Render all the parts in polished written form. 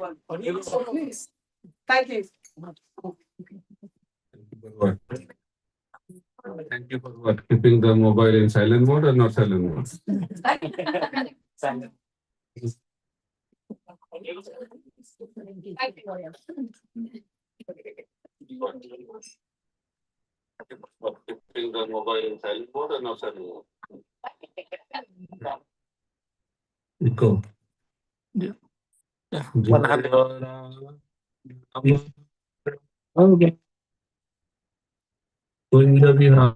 Please. Thank you. Thank you for what? Keeping the mobile in silent mode or not silent mode? Silent. Keeping the mobile in silent mode or not silent mode? Echo. Yeah. Okay. Kunja Vihari.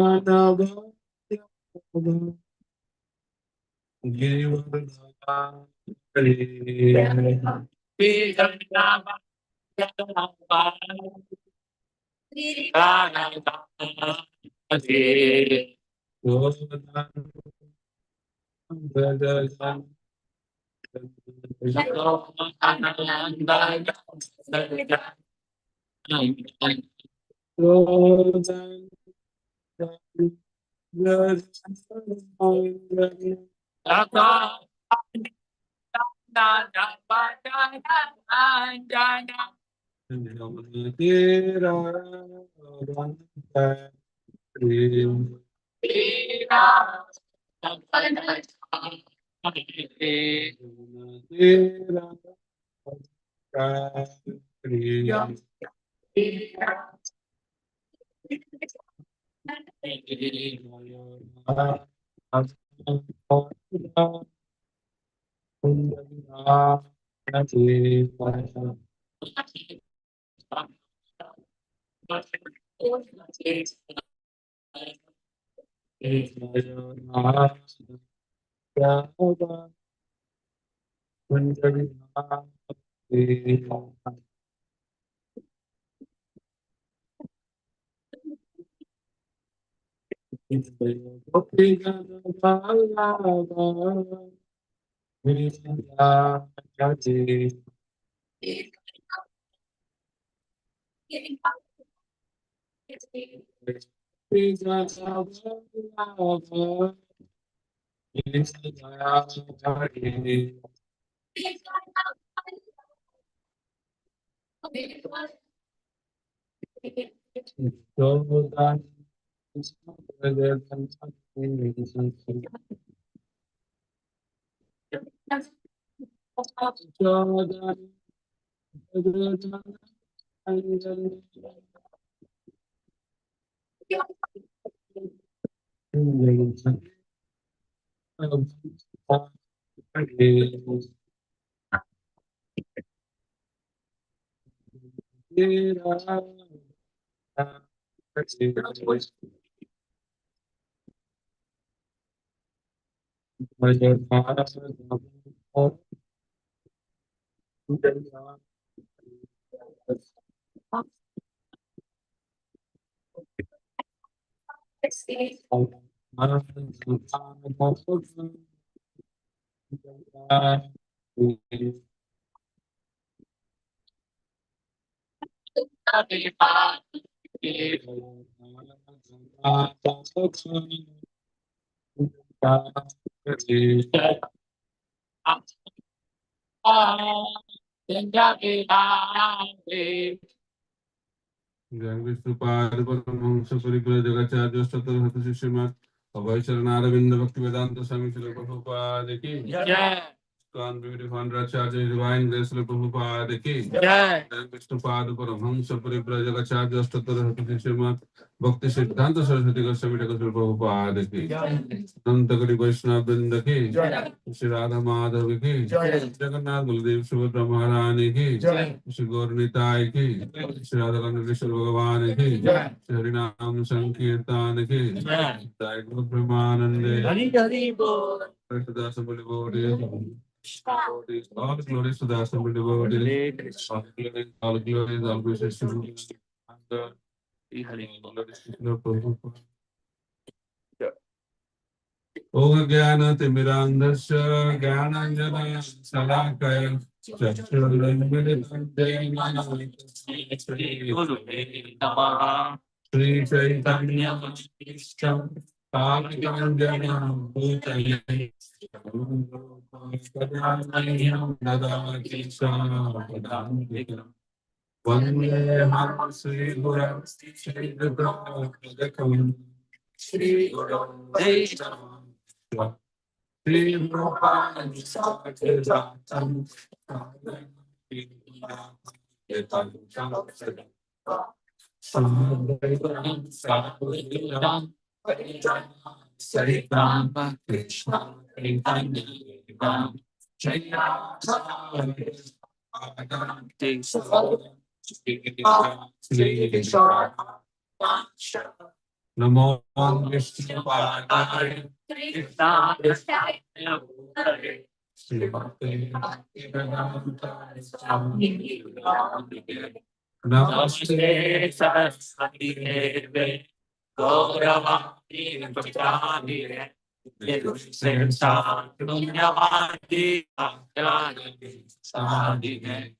Madhava Kunja Vihari. Viष्णupad Paramahamsa Parivrajaka Stotra Hatu Shishimat Abhay Charanaravinda Bhakti Vedanta Swami Srila Prabhupada ki Kan beautiful Racharya Divine Grace Srila Prabhupada ki Viष्णupad Paramahamsa Parivrajaka Stotra Hatu Shishimat Bhakti Siddhanta Saraswati Goswami Thakur Prabhupada ki, Nanda Kari Vaishnava Vrinda ki, Shri Radha Madhava ki, Jagannath Baladev Subhadra Maharani ki, Shri Gaur Nitai ki, Shri Radha Krishna Bhagavan ki, Shri Harinam Sankirtan ki, Jai Guru Premanande, Hari Bol, Krishna Assembly devotees, all glories to the Assembly devotees, all glories, all wishes to the Om Jnana Timirandasya Jnananjana Salakaya Chakshurunmilitam Jnana Sri Chaitanya Ishtam Bhaktivedanta Bhutale Kadayam Dadati Sadam Vande Ham Sri Guru Sri Guru Shri Guru Vaishnava Shri Prabhupada Sachidantam Sadhaivam Sadhaivam Saritam Krishna Chaitanya Jaya Namo Vishnu Padaya Krishna Namaste Saraswati Deve Gauravani Prachar Nirvisesa Punyavadi Bhakti Sadhine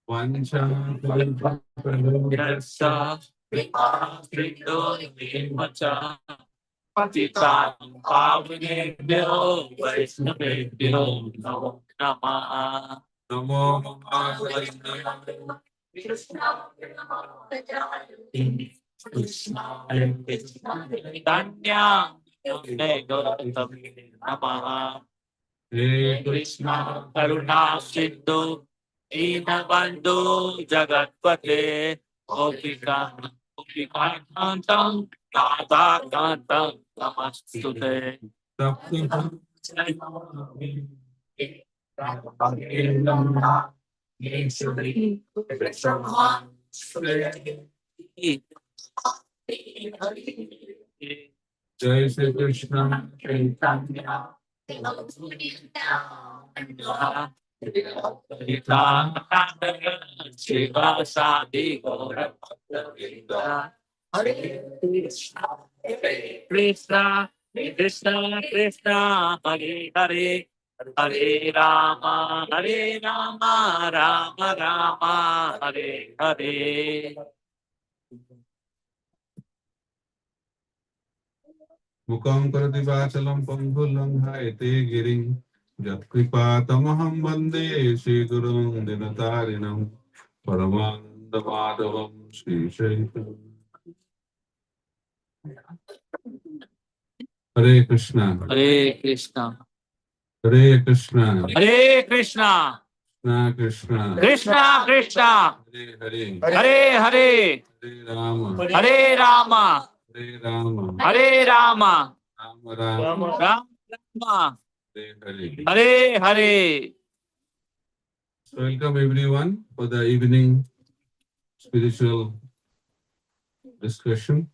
Vancha Kalpataruhyasya Kripa Krido Vimacha Patitam Pavanebhyo Vaishnavebhyo Namo Namaha Namo Namaha Krishna Krishna Danya Namaha Hare Krishna Karuna Sindhu Dinabandhu Jagatpate Gopika Gopika Kantam Radha Kantam Namastute Jai Shri Krishna Chaitanya Shiva Sadi Gaura Hare Krishna Krishna Krishna Krishna Hare Hare Hare Rama Rama Rama Hare Hare Mukam karati vachalam panghulam haite giring Jat kripa tamaham vande Shri Gurun dinatarinam Paramananda madhavam Shri Chaitanya Hare Krishna Hare Krishna Hare Krishna Hare Krishna Krishna Krishna Krishna Hare Hare Hare Hare Hare Rama Hare Rama Hare Rama Hare Rama Rama Rama Rama Hare Hare Hare Hare. So welcome everyone for the evening spiritual discussion.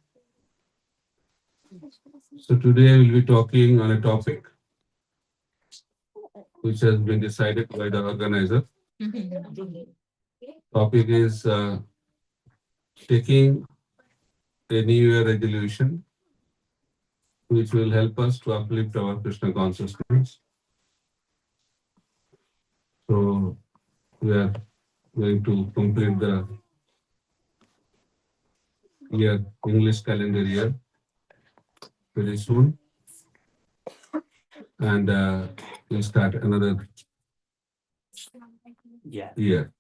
So today we'll be talking on a topic which has been decided by the organizer. Topic is taking a New Year resolution which will help us to uplift our Krishna consciousness. So we are going to complete the year, English calendar year very soon. And we'll start another year.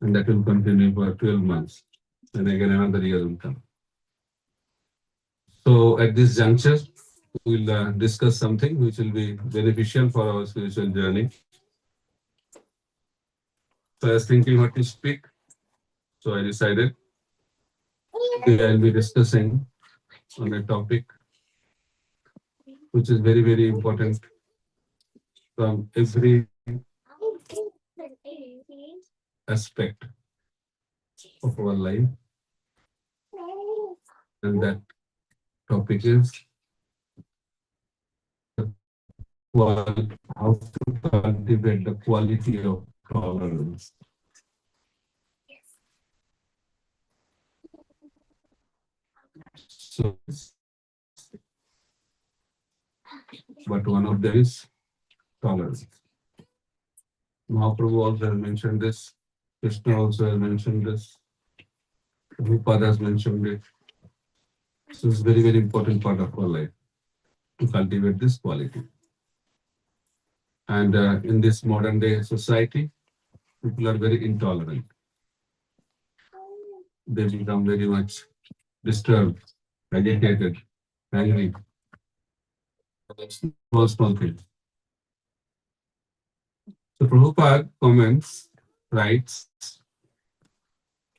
And that will continue for 12 months. And again another year will come. So at this juncture, we'll discuss something which will be beneficial for our spiritual journey. So I was thinking what to speak. So I decided Today I'll be discussing on a topic which is very, very important from every aspect of our life, and that topic is how to cultivate the quality of tolerance. So, but one of them is tolerance. Mahaprabhu also has mentioned this. Krishna also has mentioned this. Prabhupada has mentioned it. So it's very, very important part of our life to cultivate this quality. And in this modern day society, people are very intolerant. They become very much disturbed, agitated, angry. Small, small things. So Prabhupada comments, writes,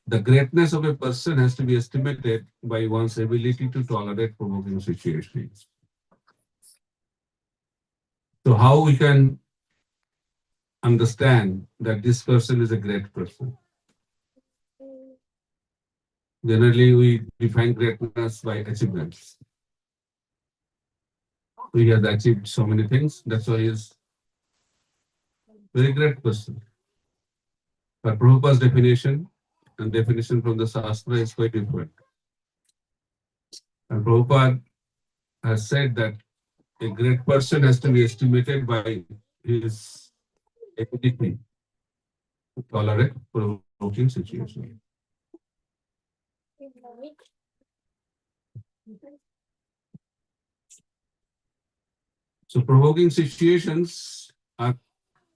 the greatness of a person has to be estimated by one's ability to tolerate provoking situations. So how we can understand that this person is a great person? Generally, we define greatness by achievements. He has achieved so many things, that's why he is a very great person. But Prabhupada's definition and definition from the Shastra is quite different. And Prabhupada has said that a great person has to be estimated by his ability to tolerate provoking situations. So provoking situations are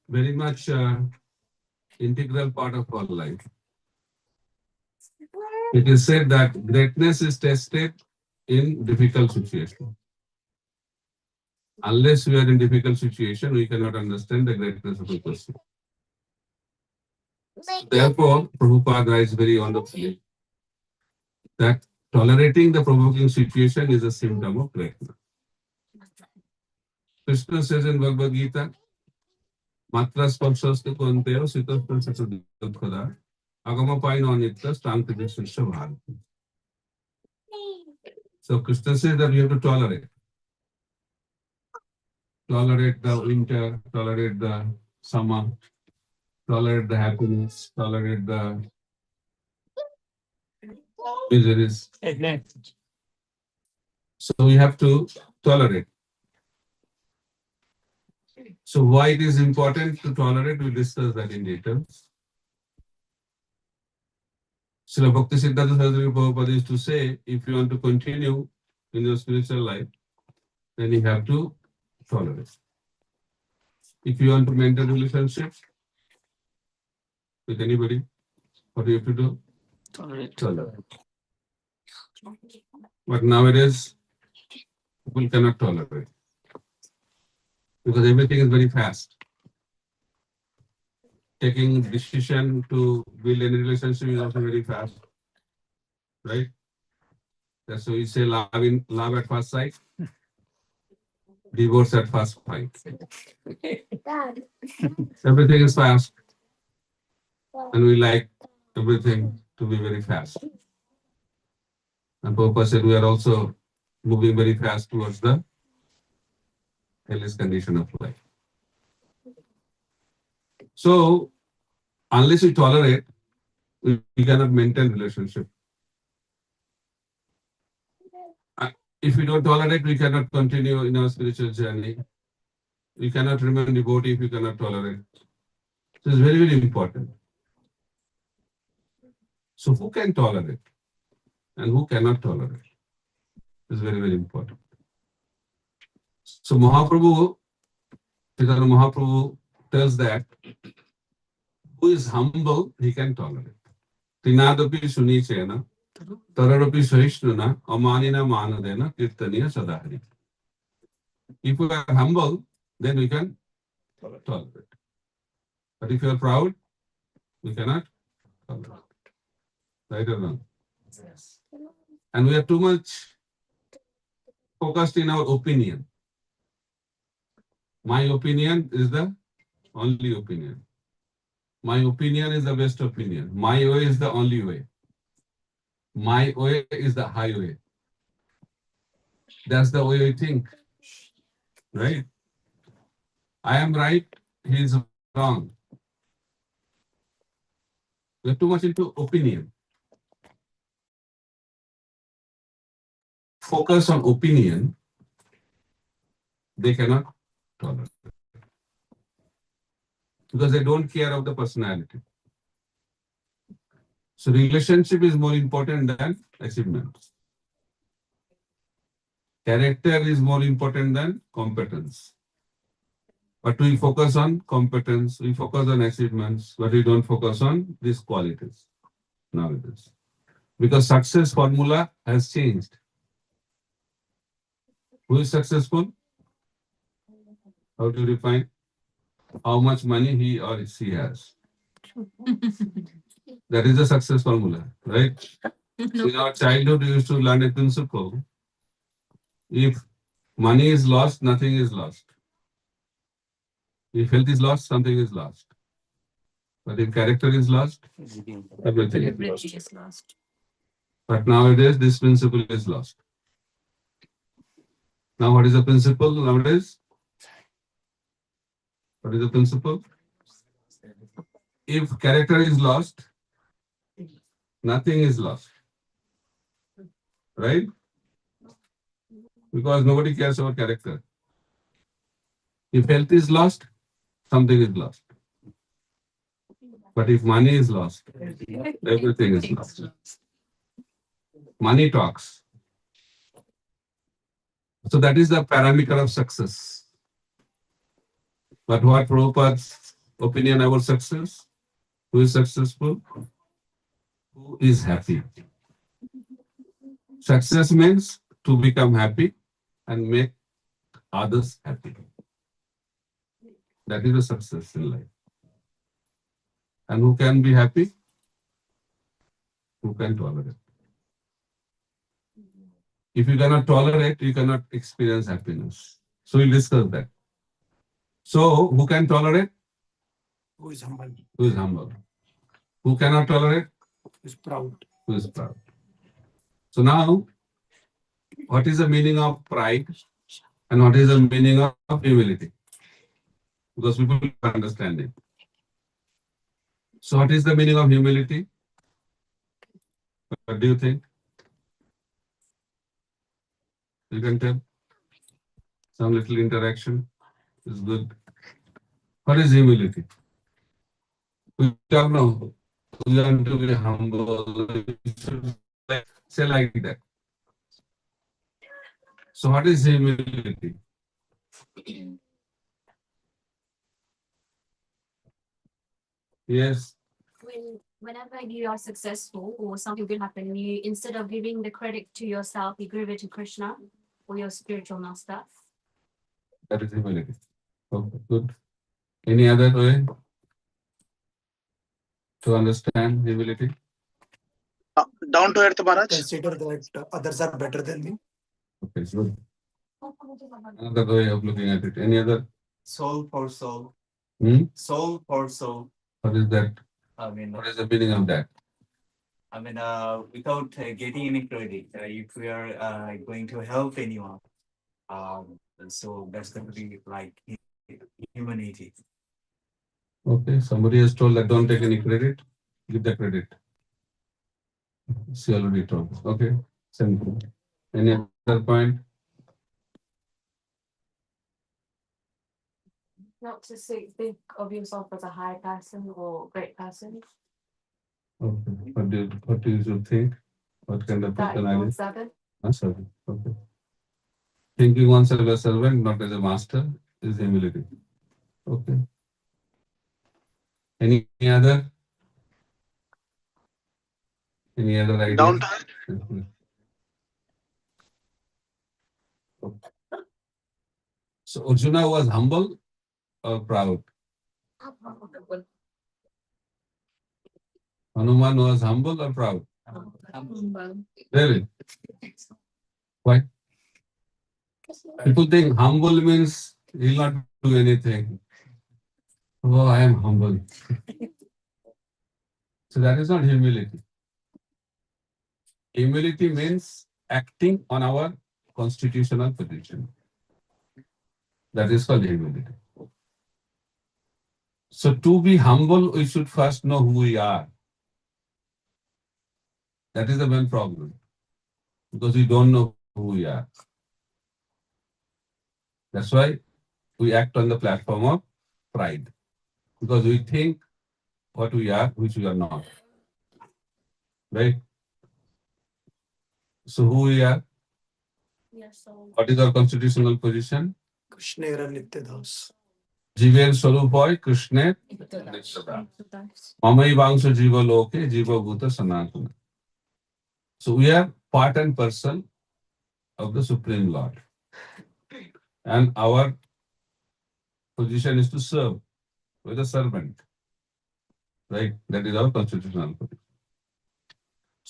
very much integral part of our life. It is said that greatness is tested in difficult situations. Unless we are in difficult situation, we cannot understand the greatness of a person. Therefore, Prabhupada writes very wonderfully that tolerating the provoking situation is a symptom of greatness. Krishna says in Bhagavad Gita, Matra spamsastu konteo sitaspamsastu dukkhada agama paino anitra stankrishya bharati. So Krishna says that we have to tolerate. Tolerate the winter, tolerate the summer, tolerate the happiness, tolerate the miseries. So we have to tolerate. So why it is important to tolerate, we'll discuss that in detail. Srila Bhakti Siddhanta Saraswati Prabhupada used to say, if you want to continue in your spiritual life, then you have to tolerate. If you want to maintain relationship with anybody, what do you have to do? Tolerate. But nowadays, people cannot tolerate because everything is very fast. Taking decision to build any relationship is also very fast, right? That's why we say love at first sight, divorce at first sight. Everything is fast, and we like everything to be very fast. And Prabhupada said we are also moving very fast towards the hellish condition of life. So, unless we tolerate, we cannot maintain relationship. If we don't tolerate, we cannot continue in our spiritual journey. We cannot remain devotee if we cannot tolerate. So it's very, very important. So who can tolerate and who cannot tolerate? It's very, very important. So Mahaprabhu tells that who is humble, he can tolerate. Tinadapi sunichena, taradapi sahishnuna, amanina manadena, kirtaniya sadahari. If we are humble, then we can tolerate. But if you are proud, we cannot tolerate. Right or wrong? Yes. And we are too much focused in our opinion. My opinion is the only opinion. My opinion is the best opinion. My way is the only way. My way is the highway. That's the way we think, right? I am right, he is wrong. We are too much into opinion. Focus on opinion, they cannot tolerate. Because they don't care of the personality. So relationship is more important than achievements. Character is more important than competence. But we focus on competence, we focus on achievements, but we don't focus on these qualities nowadays. Because success formula has changed. Who is successful? How to define? How much money he or she has. That is the success formula, right? So in our childhood, we used to learn a principle. If money is lost, nothing is lost. If health is lost, something is lost. But if character is lost, everything is lost. But nowadays, this principle is lost. Now, what is the principle nowadays? What is the principle? If character is lost, nothing is lost. Right? Because nobody cares about character. If health is lost, something is lost. But if money is lost, everything is lost. Money talks. So that is the parameter of success. But what Prabhupada's opinion about success? Who is successful? Who is happy? Success means to become happy and make others happy. That is the success in life. And who can be happy? Who can tolerate? If you cannot tolerate, you cannot experience happiness. So we'll discuss that. So who can tolerate? Who is humble? Who is humble? Who cannot tolerate? Who is proud? Who is proud? So now, what is the meaning of pride and what is the meaning of humility? Because people understand it. So what is the meaning of humility? What do you think? You can tell. Some little interaction is good. What is humility? We don't know. We want to be humble. We should say like that. So what is humility? Yes. Whenever you are successful or something good happen, you instead of giving the credit to yourself, you give it to Krishna or your spiritual master. That is humility. Okay, good. Any other way to understand humility? Down to earth, Maharaj. Consider that others are better than me. Okay, good. Another way of looking at it. Any other? Soul for soul. Soul for soul. What is that? I mean, What is the meaning of that? Without getting any credit, if we are going to help anyone, so that's going to be like humanity. Okay, somebody has told that don't take any credit, give the credit. She already told. Okay, simple. Any other point? Not to think of yourself as a high person or great person. Okay, what do you think? What kind of That person are you? equals 7. Servant. Okay. Thinking oneself as a servant, not as a master, is humility. Okay. Any other? Any other idea? Down to Okay. So Arjuna was humble or proud? Hanuman was humble or proud? Really? Why? People think humble means he'll not do anything. Oh, I am humble. So that is not humility. Humility means acting on our constitutional position. That is called humility. So to be humble, we should first know who we are. That is the main problem. Because we don't know who we are. That's why we act on the platform of pride. Because we think what we are, which we are not. Right? So who we are? Yes, so What is our constitutional position? Krishnera Nityadas. জীবের স্বরূপ হয় কৃষ্ণের মামাই বাংশ জীব লোকে জীবভূত সনাতন. So we are part and parcel of the Supreme Lord. And our position is to serve. We're the servant. Right? That is our constitutional position.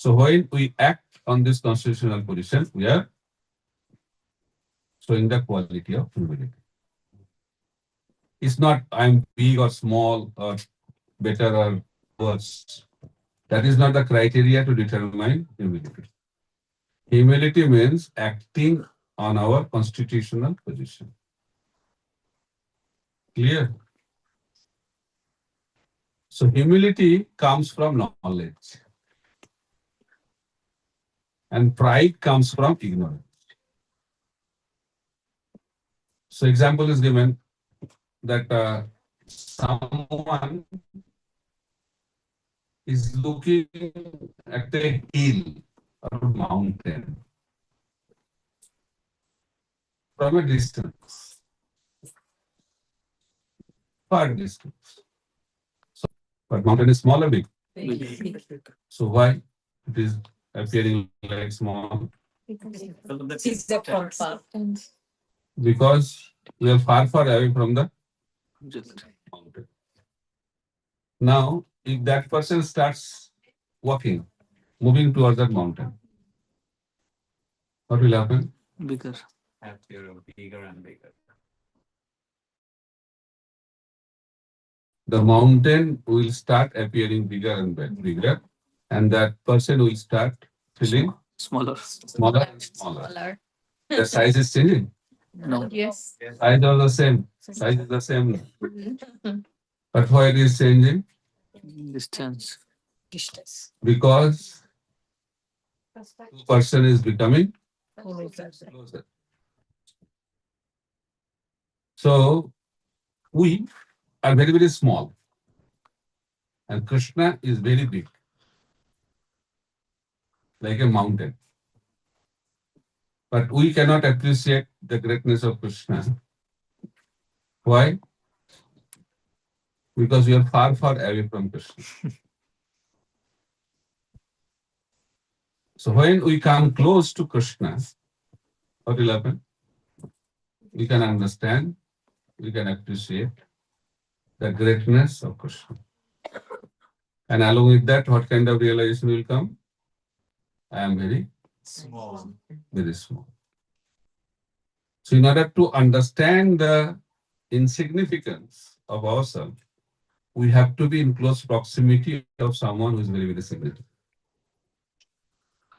So when we act on this constitutional position, we are showing the quality of humility. It's not I'm big or small or better or worse. That is not the criteria to determine humility. Humility means acting on our constitutional position. Clear? So humility comes from knowledge. And pride comes from ignorance. So example is given that someone is looking at a hill or a mountain from a distance, far distance. So, but mountain is small or big? So why it is appearing like small? Because we are far, far away from the mountain. Now, if that person starts walking, moving towards that mountain, what will happen? Bigger. Appear bigger and bigger. The mountain will start appearing bigger and bigger, and that person will start feeling Smaller. smaller and smaller. The size is changing. No. yes. Size are the same. Size is the same. But why it is changing? Distance. Because Perspective. person is becoming closer. So we are very, very small. And Krishna is very big. Like a mountain. But we cannot appreciate the greatness of Krishna. Why? Because we are far, far away from Krishna. So when we come close to Krishna, what will happen? We can understand, we can appreciate the greatness of Krishna. And along with that, what kind of realization will come? I am very Small. very small. So in order to understand the insignificance of ourselves, we have to be in close proximity of someone who is very, very significant.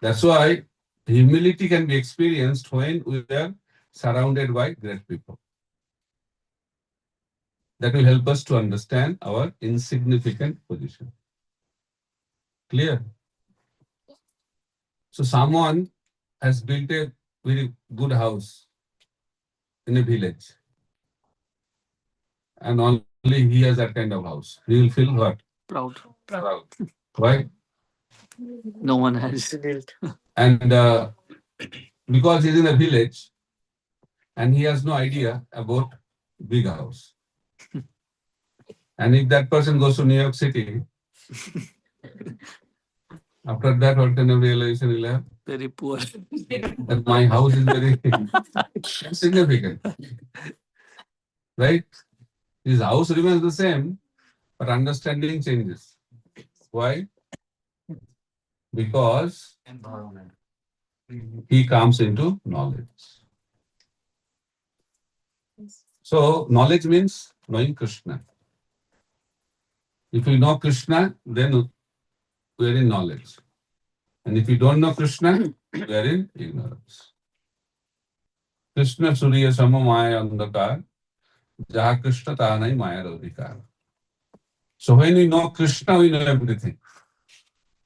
That's why humility can be experienced when we are surrounded by great people. That will help us to understand our insignificant position. Clear? So someone has built a very good house in a village, and only he has that kind of house. He will feel what? Proud. Proud. Why? No one has. And because he's in a village and he has no idea about big house. And if that person goes to New York City, after that, what kind of realization will have? Very poor. That my house is very insignificant. Right? His house remains the same, but understanding changes. Why? Because Environment. he comes into knowledge. So knowledge means knowing Krishna. If you know Krishna, then we are in knowledge. And if you don't know Krishna, we are in ignorance. Krishna Surya Sama Maya Andhakar, Jaha Krishna Tahanai Maya Radhikar. So when we know Krishna, we know everything.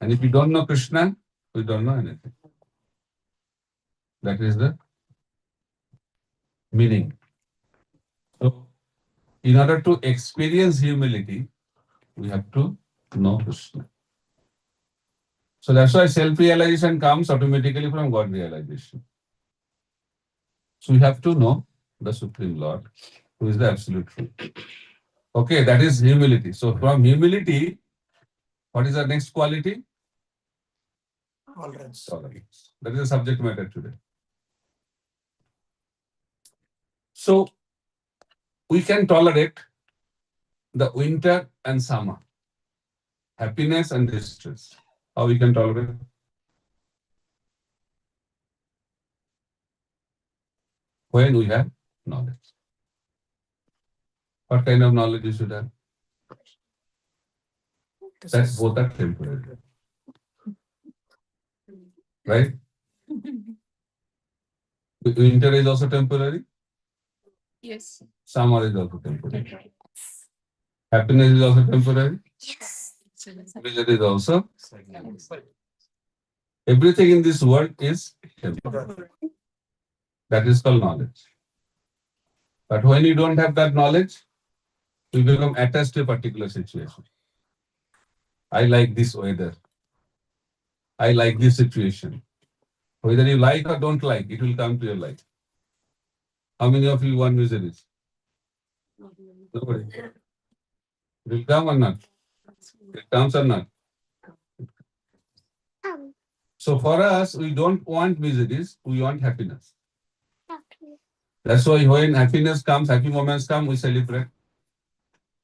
And if we don't know Krishna, we don't know anything. That is the meaning. So in order to experience humility, we have to know Krishna. So that's why self-realization comes automatically from God realization. So we have to know the Supreme Lord, who is the absolute truth. Okay, that is humility. So from humility, what is the next quality? Tolerance. Tolerance. That is the subject matter today. So we can tolerate the winter and summer, happiness and distress. How we can tolerate? When we have knowledge. What kind of knowledge you should have? That both are temporary. Right? Winter is also temporary. Yes. Summer is also temporary. Happiness is also temporary. Yes. Pleasure is also. Everything in this world is temporary. That is called knowledge. But when you don't have that knowledge, you become attached to a particular situation. I like this weather. I like this situation. Whether you like or don't like, it will come to your life. How many of you want miseries? Nobody. It will come or not? It comes or not? So for us, we don't want miseries, we want happiness. That's why when happiness comes, happy moments come, we celebrate.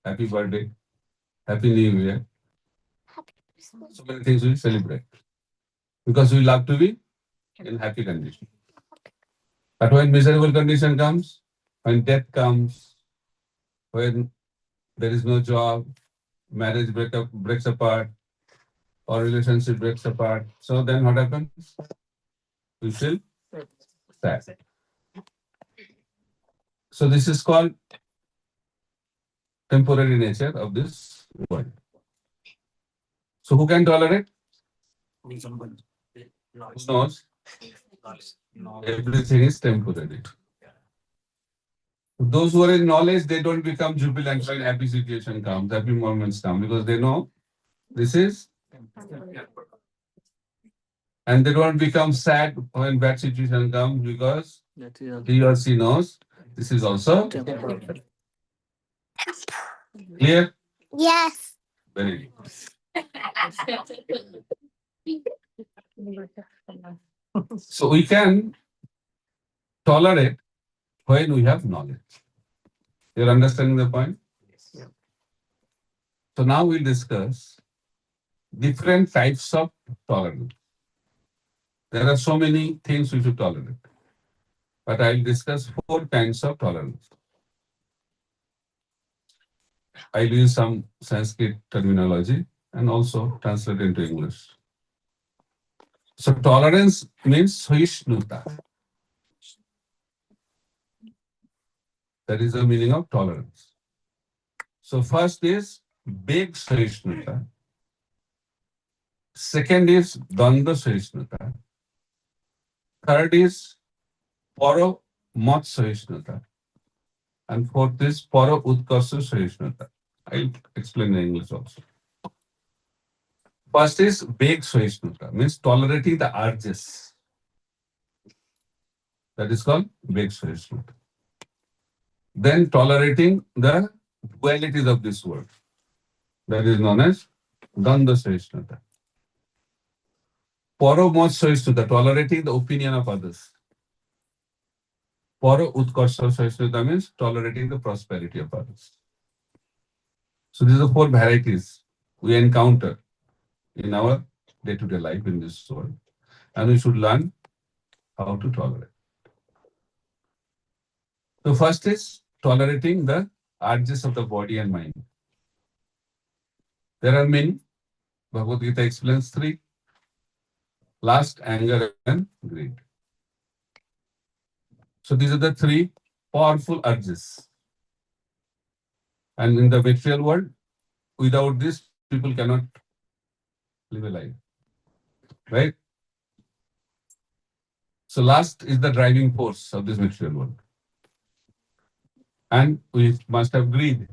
Happy birthday, happy new year. So many things we celebrate. Because we love to be in happy condition. But when miserable condition comes, when death comes, when there is no job, marriage breaks apart, or relationship breaks apart, so then what happens? We feel sad. So this is called temporary nature of this world. So who can tolerate? Who knows? Everything is temporary. Those who are in knowledge, they don't become jubilant when happy situation comes, happy moments come, because they know this is, and they don't become sad when bad situation comes because That is he or she knows this is also temporary. clear. Yes. Very good. So we can tolerate when we have knowledge. You're understanding the point? Yeah. So now we'll discuss different types of tolerance. There are so many things we should tolerate, but I'll discuss 4 kinds of tolerance. I'll use some Sanskrit terminology and also translate into English. So tolerance means Sahishnutta. That is the meaning of tolerance. So first is Beg Sahishnutta. Second is Dvandva Sahishnutta. Third is Paro Mat Sahishnutta. And fourth is Paro Utkarsa Sahishnutta. I'll explain in English also. First is Beg Sahishnutta, means tolerating the urges. That is called Beg Sahishnutta. Then tolerating the dualities of this world. That is known as Dvandva Sahishnutta. Paro Mat Sahishnutta, tolerating the opinion of others. Paro Utkarsa Sahishnutta means tolerating the prosperity of others. So these are 4 varieties we encounter in our day-to-day life in this world. And we should learn how to tolerate. So first is tolerating the urges of the body and mind. There are many. Bhagavad Gita explains 3. Lust, anger, and greed. So these are the 3 powerful urges. And in the material world, without this, people cannot live a life. Right? So lust is the driving force of this material world. And we must have greed.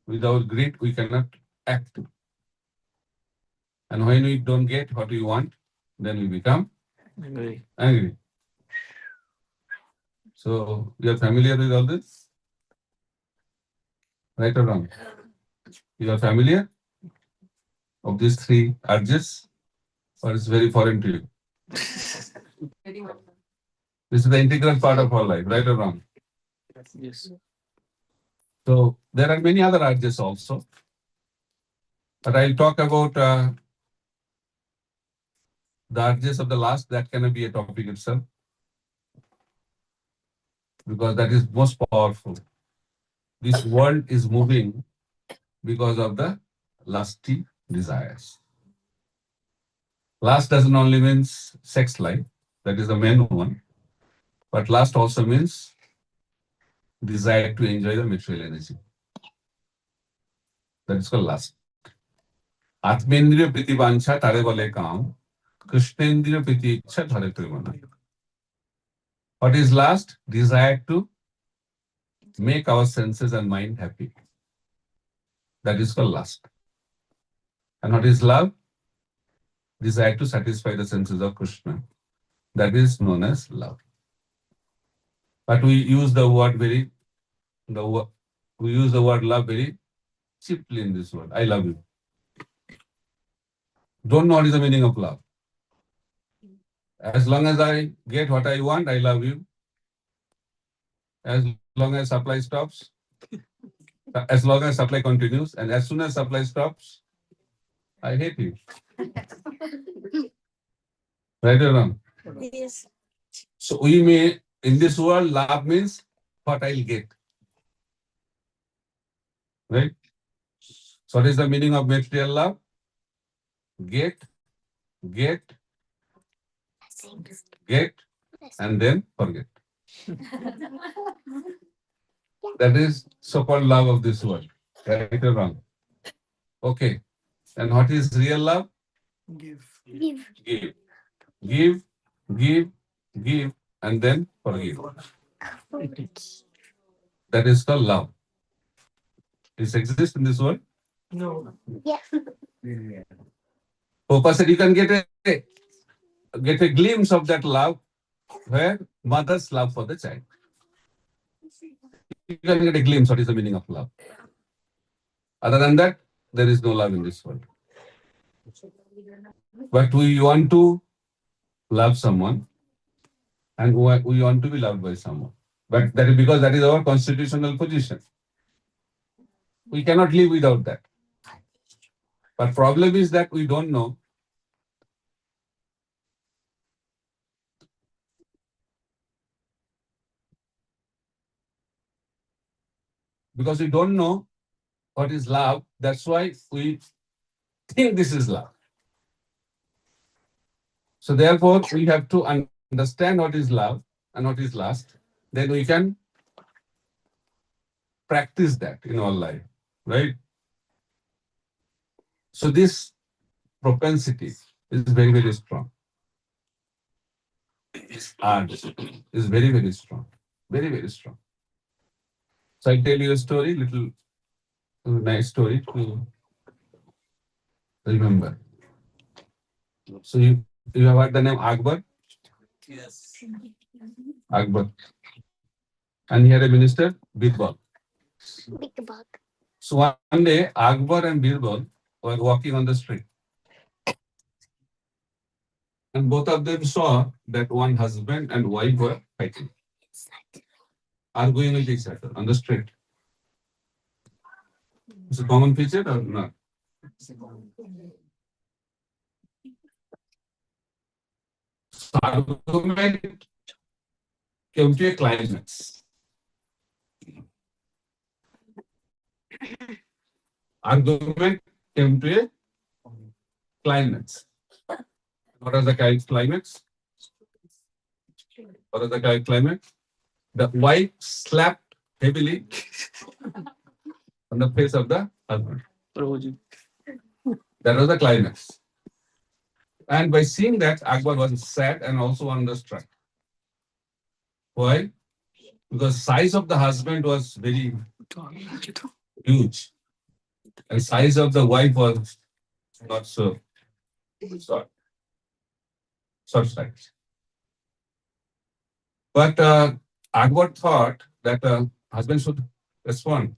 Without greed, we cannot act. And when we don't get what we want, then we become angry. So you are familiar with all this? Right or wrong? You are familiar of these 3 urges? Or it's very foreign to you? This is the integral part of our life, right or wrong? Yes. So there are many other urges also. But I'll talk about the urges of the last. That cannot be a topic itself. Because that is most powerful. This world is moving because of the lusty desires. Lust doesn't only means sex life, that is the main one. But lust also means desire to enjoy the material energy. That is called lust. Atmendriya priti vancha tare bole kaam, krishnendriya priti ichha dhare premana. What is lust? Desire to make our senses and mind happy. That is called lust. And what is love? Desire to satisfy the senses of Krishna. That is known as love. But we use the word love very cheaply in this word. I love you. Don't know what is the meaning of love. As long as I get what I want, I love you. As long as supply stops, as long as supply continues, and as soon as supply stops, I hate you. Right or wrong? Yes. So we may, in this world, love means what I'll get. Right? So what is the meaning of material love? Get, and then forget. That is so-called love of this world. Right or wrong? Okay. And what is real love? Give. Give, and then forgive. That is called love. This exists in this world? No. Papa said you can get a glimpse of that love where mother's love for the child. You can get a glimpse what is the meaning of love. Other than that, there is no love in this world. But we want to love someone and we want to be loved by someone. But that is because that is our constitutional position. We cannot live without that. But problem is that we don't know. Because we don't know what is love, that's why we think this is love. So therefore, we have to understand what is love and what is lust. Then we can practice that in our life, right? So this propensity is very, very strong. This urge is very, very strong. Very, very strong. So I'll tell you a story, little nice story to remember. So you have heard the name Akbar? Yes. Akbar. And he had a minister, Birbal. So one day, Akbar and Birbal were walking on the street. And both of them saw that one husband and wife were fighting, arguing with each other on the street. It's a common feature or not? argument came to a climax. Argument came to a climax. What is the climax? What is the climax? The wife slapped heavily on the face of the husband. Prabhuji. That was the climax. And by seeing that, Akbar was sad and also understruck. Why? Because size of the husband was very huge, and size of the wife was not so short size. But Akbar thought that husband should respond.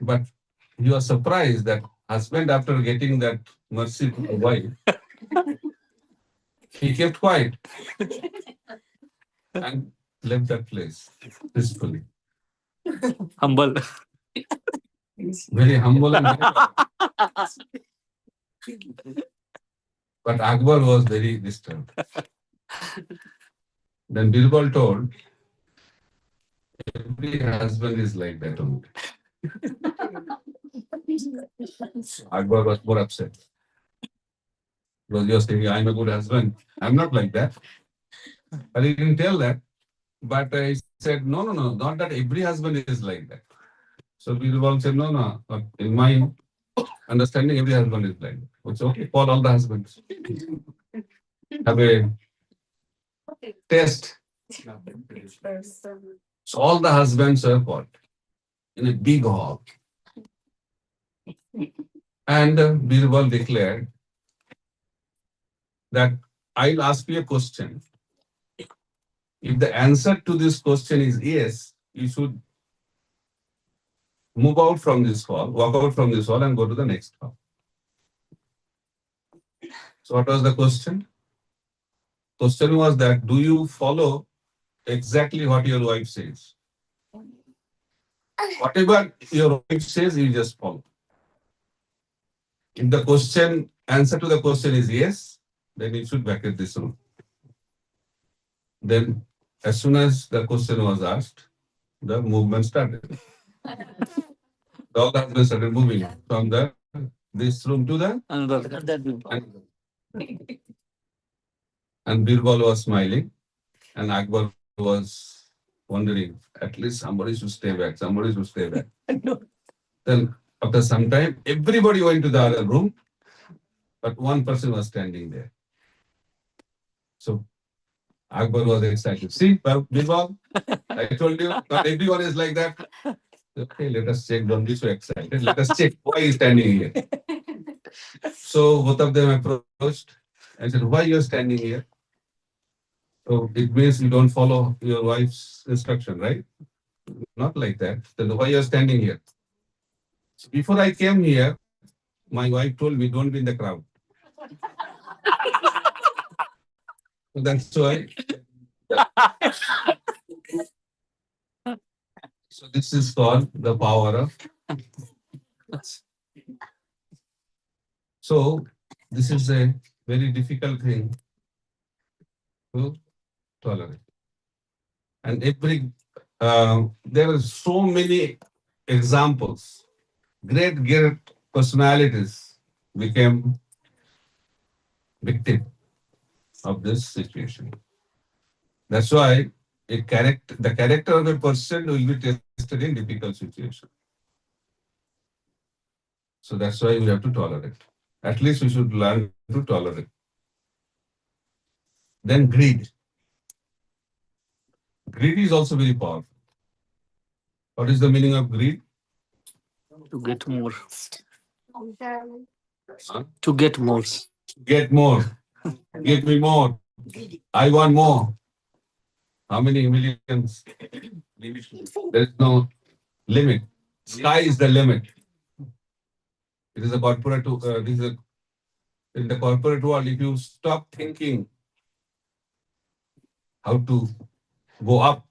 But he was surprised that husband, after getting that mercy from the wife, he kept quiet and left that place peacefully. Humble. Very humble and very but Akbar was very disturbed. Then Birbal told, every husband is like that only. Akbar was more upset. Because he was saying, I'm a good husband. I'm not like that. But he didn't tell that. But he said, no, not that every husband is like that. So Birbal said, no. In my understanding, every husband is like that. It's okay, call all the husbands. Have a test. So all the husbands are called in a big hall. And Birbal declared that I'll ask you a question. If the answer to this question is yes, you should move out from this hall, walk out from this hall and go to the next hall. So what was the question? Question was that, do you follow exactly what your wife says? Whatever your wife says, you just follow. If the answer to the question is yes, then you should vacate this room. Then, as soon as the question was asked, the movement started. All the husbands started moving from this room to the Another. and Birbal was smiling, and Akbar was wondering, at least somebody should stay back. Then, after some time, everybody went to the other room, but one person was standing there. So, Akbar was excited. See, Birbal, I told you, not everyone is like that. Okay, let us check. Don't be so excited. Let us check why he's standing here. So, both of them approached and said, why you're standing here? So, it means you don't follow your wife's instruction, right? Not like that. Then why you're standing here? So before I came here, my wife told me, don't be in the crowd. So that's why. So this is called the power of. So this is a very difficult thing to tolerate. And there are so many examples. Great personalities became victim of this situation. That's why the character of a person will be tested in difficult situations. So that's why we have to tolerate. At least we should learn to tolerate. Then greed. Greed is also very powerful. What is the meaning of greed? To get more. Huh? To get more. Get more. Give me more. I want more. How many millions? There is no limit. Sky is the limit. It is a corporate. In the corporate world, if you stop thinking how to go up,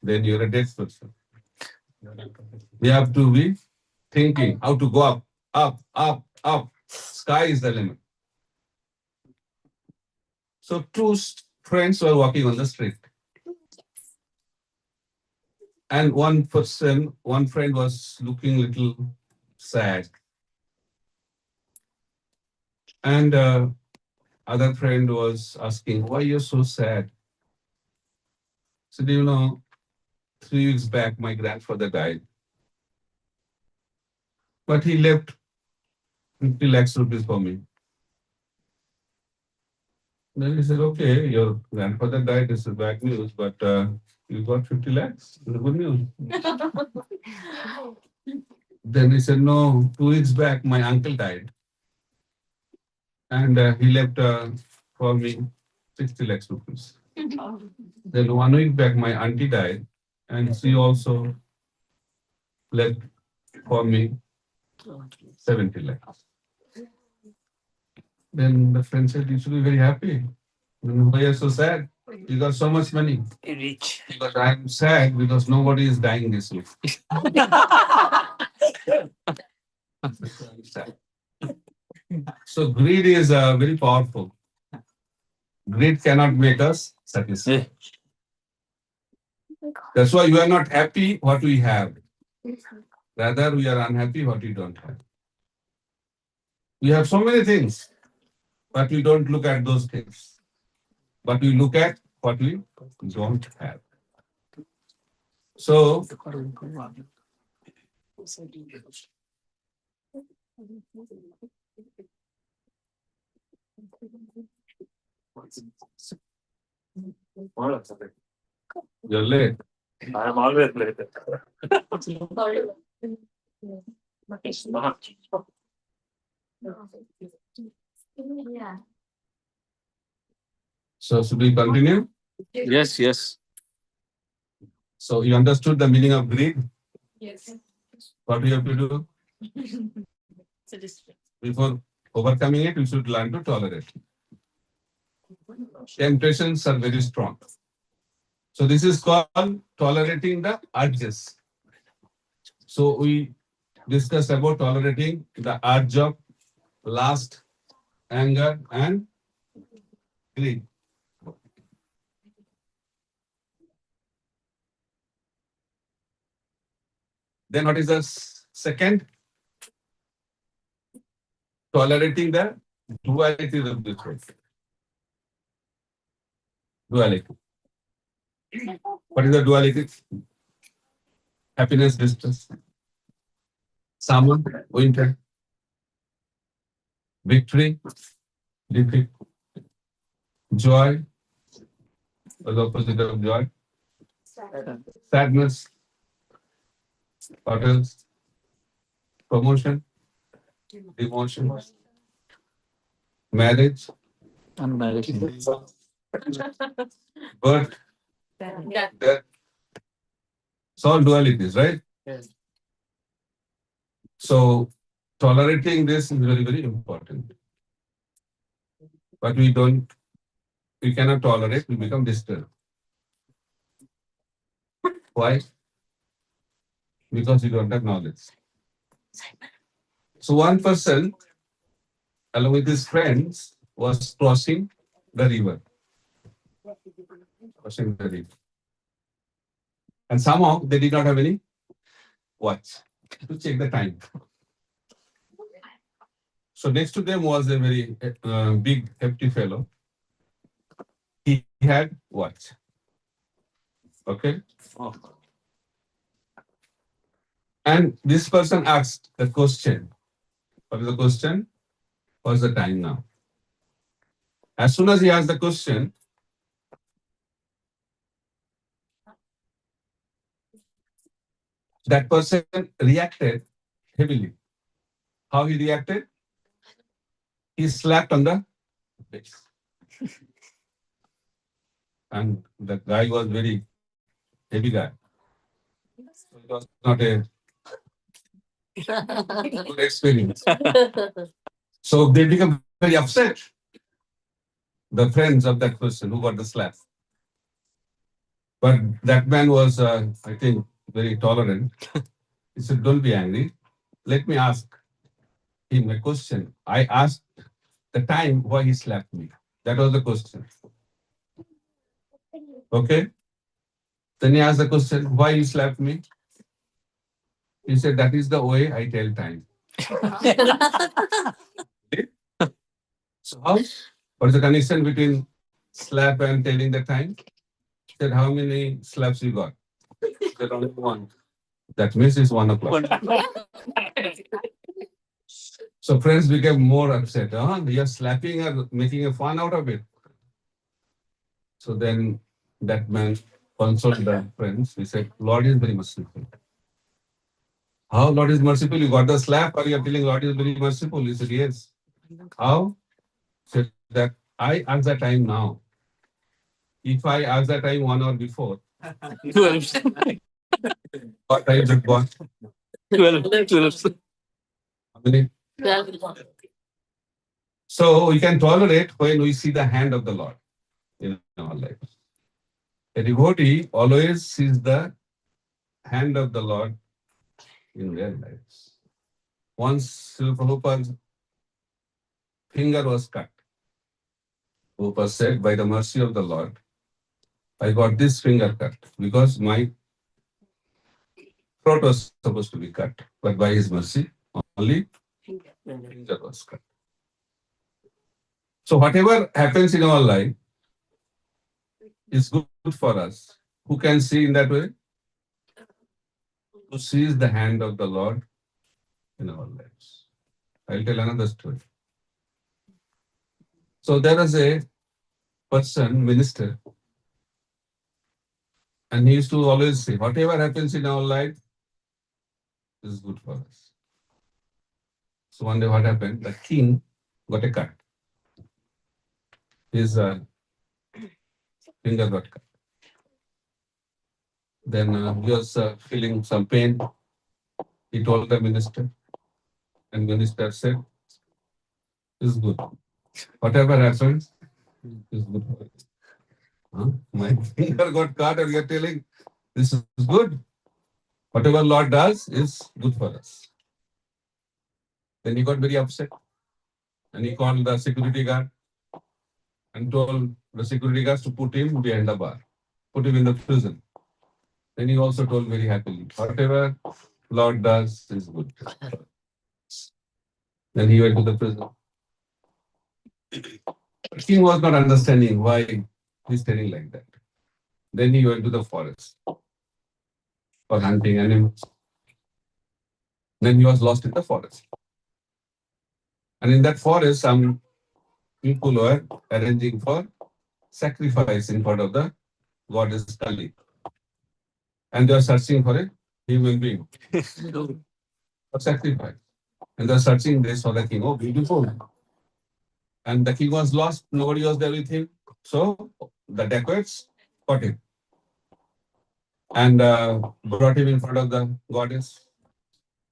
then you're a dead person. We have to be thinking how to go up, up, up, up. Sky is the limit. So two friends were walking on the street. And one friend was looking a little sad. And other friend was asking, why you're so sad? So, do you know, 3 weeks back, my grandfather died. But he left 50 lakhs rupees for me. Then he said, okay, your grandfather died, this is bad news, but you got 50 lakhs, it's good news. Then he said, no, 2 weeks back, my uncle died. And he left for me 60 lakhs rupees. Then 1 week back, my auntie died, and she also left for me 70 lakhs. Then the friend said, you should be very happy. Then why are you so sad? You got so much money. Rich. But I'm sad because nobody is dying this week. So greed is very powerful. Greed cannot make us satisfied. That's why we are not happy what we have. Rather, we are unhappy what we don't have. We have so many things, but we don't look at those things. But we look at what we don't have. So, you're late. I am always late. Yeah. So, should we continue? Yes, yes. So, you understood the meaning of greed? Yes. What we have to do? Before overcoming it, we should learn to tolerate. Temptations are very strong. So this is called tolerating the urges. So we discussed about tolerating the urge of lust, anger, and greed. Then what is the second? Tolerating the duality of the truth. Duality. What is the duality? Happiness, distress. Summer, winter. Victory, defeat. Joy, or the opposite of joy. Sadness. What else? Promotion, demotion. Marriage, Unmarried. birth, death. It's all dualities, right? Yes. So tolerating this is very, very important. But we cannot tolerate, we become disturbed. Why? Because we don't have knowledge. So one person, along with his friends, was crossing the river. Crossing the river. And somehow they did not have any watch to check the time. So next to them was a very big, hefty fellow. He had watch. Okay? Oh. And this person asked the question. What is the question? What's the time now? As soon as he asked the question, that person reacted heavily. How he reacted? He slapped on the face. And the guy was very heavy guy. So it was not a good experience. So they become very upset. The friends of that person who got the slap. But that man was, I think, very tolerant. He said, don't be angry. Let me ask. him a question. I asked the time why he slapped me. That was the question. Okay? Then he asked the question, why you slapped me? He said, that is the way I tell time. So how? What is the connection between slap and telling the time? He said, how many slaps you got? He said, only one. That means it's 1 o'clock. So friends became more upset. You're slapping or making a fun out of it. So then that man consoled the friends. He said, Lord is very merciful. How Lord is merciful? You got the slap or you're telling Lord is very merciful? He said, yes. How? He said that I ask the time now. If I ask the time 1 hour before, 12. what time is it gone? 12. How many? So we can tolerate when we see the hand of the Lord in our life. A devotee always sees the hand of the Lord in their lives. Once Srila Prabhupada's finger was cut. Prabhupada said, by the mercy of the Lord, I got this finger cut because my throat was supposed to be cut. But by his mercy, only finger was cut. So whatever happens in our life is good for us. Who can see in that way? Who sees the hand of the Lord in our lives. I'll tell another story. So there is a person, minister, and he used to always say, whatever happens in our life is good for us. So one day what happened? The king got a cut. His finger got cut. Then he was feeling some pain. He told the minister, and minister said, it's good. Whatever happens is good for us. My finger got cut and you're telling this is good. Whatever Lord does is good for us. Then he got very upset and he called the security guard and told the security guards to put him behind the bar, put him in the prison. Then he also told very happily, whatever Lord does is good. Then he went to the prison. The king was not understanding why he's telling like that. Then he went to the forest for hunting animals. Then he was lost in the forest. And in that forest, some people were arranging for sacrifice in front of the goddess Kali. And they were searching for a human being for sacrifice. And they were searching, they saw the king, oh, beautiful. And the king was lost, nobody was there with him. So the dacoits caught him and brought him in front of the goddess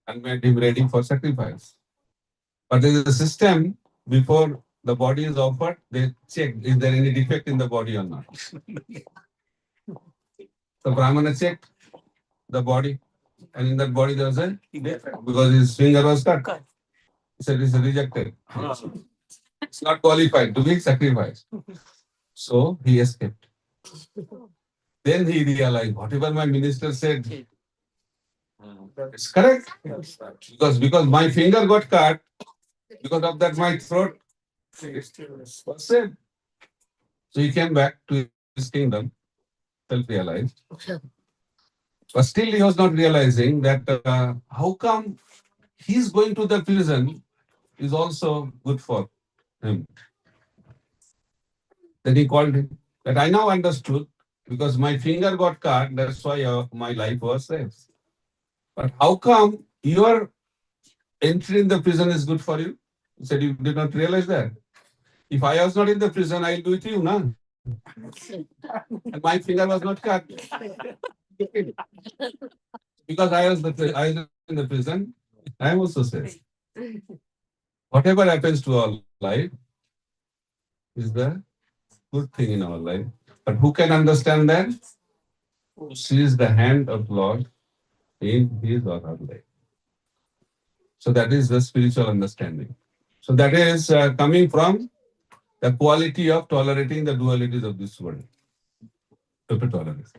and made him ready for sacrifice. But there is a system before the body is offered, they check is there any defect in the body or not. So Brahmana checked the body, and in that body there was a defect because his finger was cut. He said it's rejected. It's not qualified to be sacrificed. So he escaped. Then he realized whatever my minister said, it's correct. Because my finger got cut, because of that my throat was saved. So he came back to his kingdom, self-realized. But still he was not realizing that how come he's going to the prison is also good for him. Then he called him. That I now understood, because my finger got cut, that's why my life was saved. But how come your entry in the prison is good for you? He said, you did not realize that. If I was not in the prison, I'll do it to you, no? And my finger was not cut. Because I was in the prison, I am also saved. Whatever happens to our life is the good thing in our life. But who can understand that? Who sees the hand of Lord in his or her life. So that is the spiritual understanding. So that is coming from the quality of tolerating the dualities of this world. Total tolerance.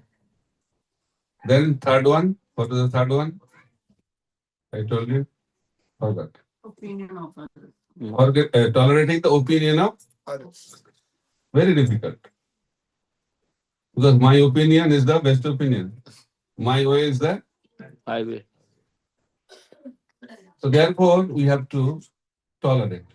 Then third one. What was the third one? I told you. Forgot. Opinion of others. Tolerating the opinion of Others. very difficult. Because my opinion is the best opinion. My way is the Highway. so therefore we have to tolerate.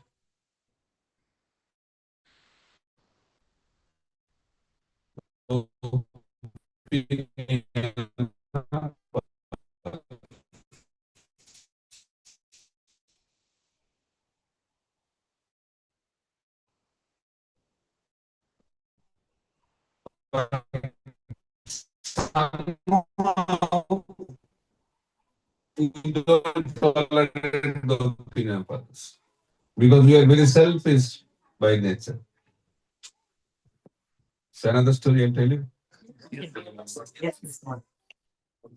We don't tolerate the opinion of others because we are very selfish by nature. So another story I'll tell you. Yes, it's not.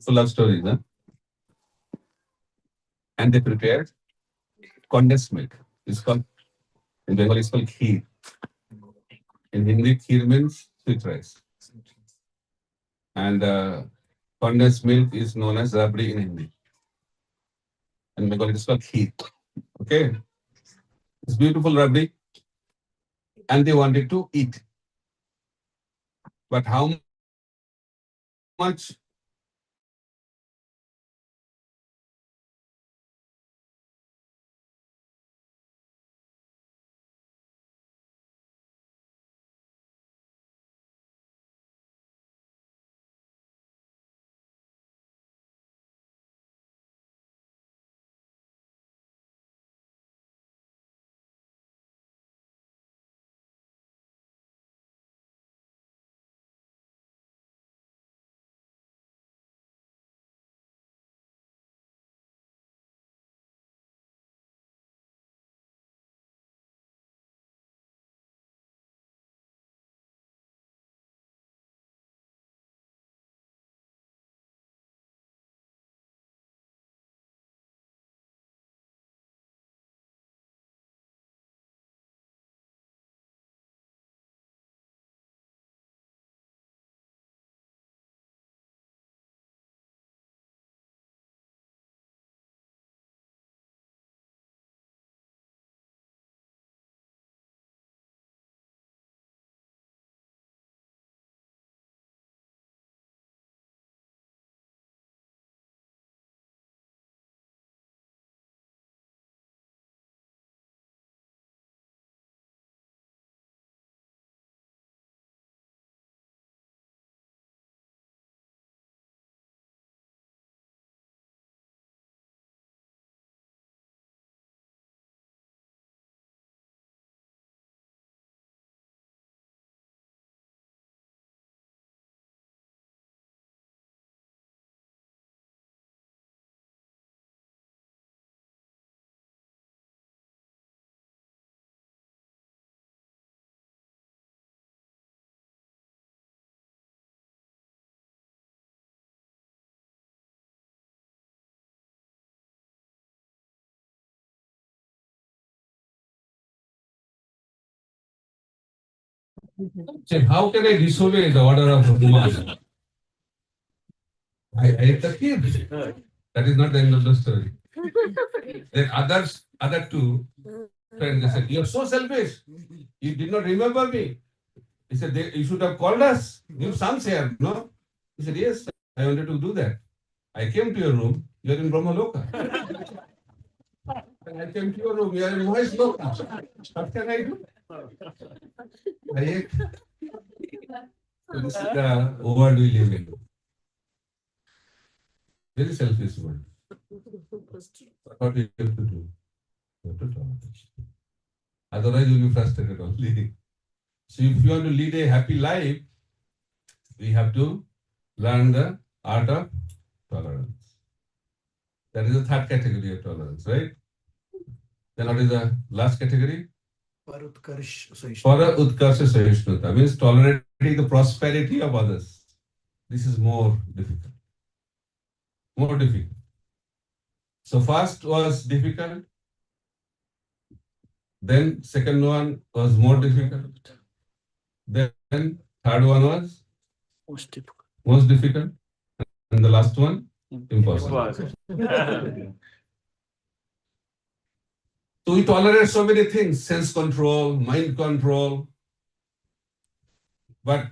Full of stories, huh? And they prepared condensed milk. It's called in Bengali it's called kheer. In Hindi, kheer means sweet rice. And condensed milk is known as rabdi in Hindi. And Bengali it's called kheer. Okay. It's beautiful rabdi. And they wanted to eat. But how much say, how can I disobey the order of Bhagwan? I ate the kid. That is not the end of the story. Then other two friends, they said, you're so selfish. You did not remember me. He said, you should have called us. Your sons here, no? He said, yes, I wanted to do that. I came to your room. You're in Brahmaloka. And I came to your room. You're in Maheshloka. What can I do? I ate. So this is the world we live in. Very selfish world. What we have to do? We have to tolerate. Otherwise, you'll be frustrated only. So, if you want to lead a happy life, we have to learn the art of tolerance. That is the third category of tolerance, right? Then, what is the last category? Parutkarsh Sahishnutta. Para Utkarsha Sahishnutta means tolerating the prosperity of others. This is more difficult. More difficult. So first was difficult, then second one was more difficult, then third one was most difficult, and the last one impossible. So we tolerate so many things, sense control, mind control, but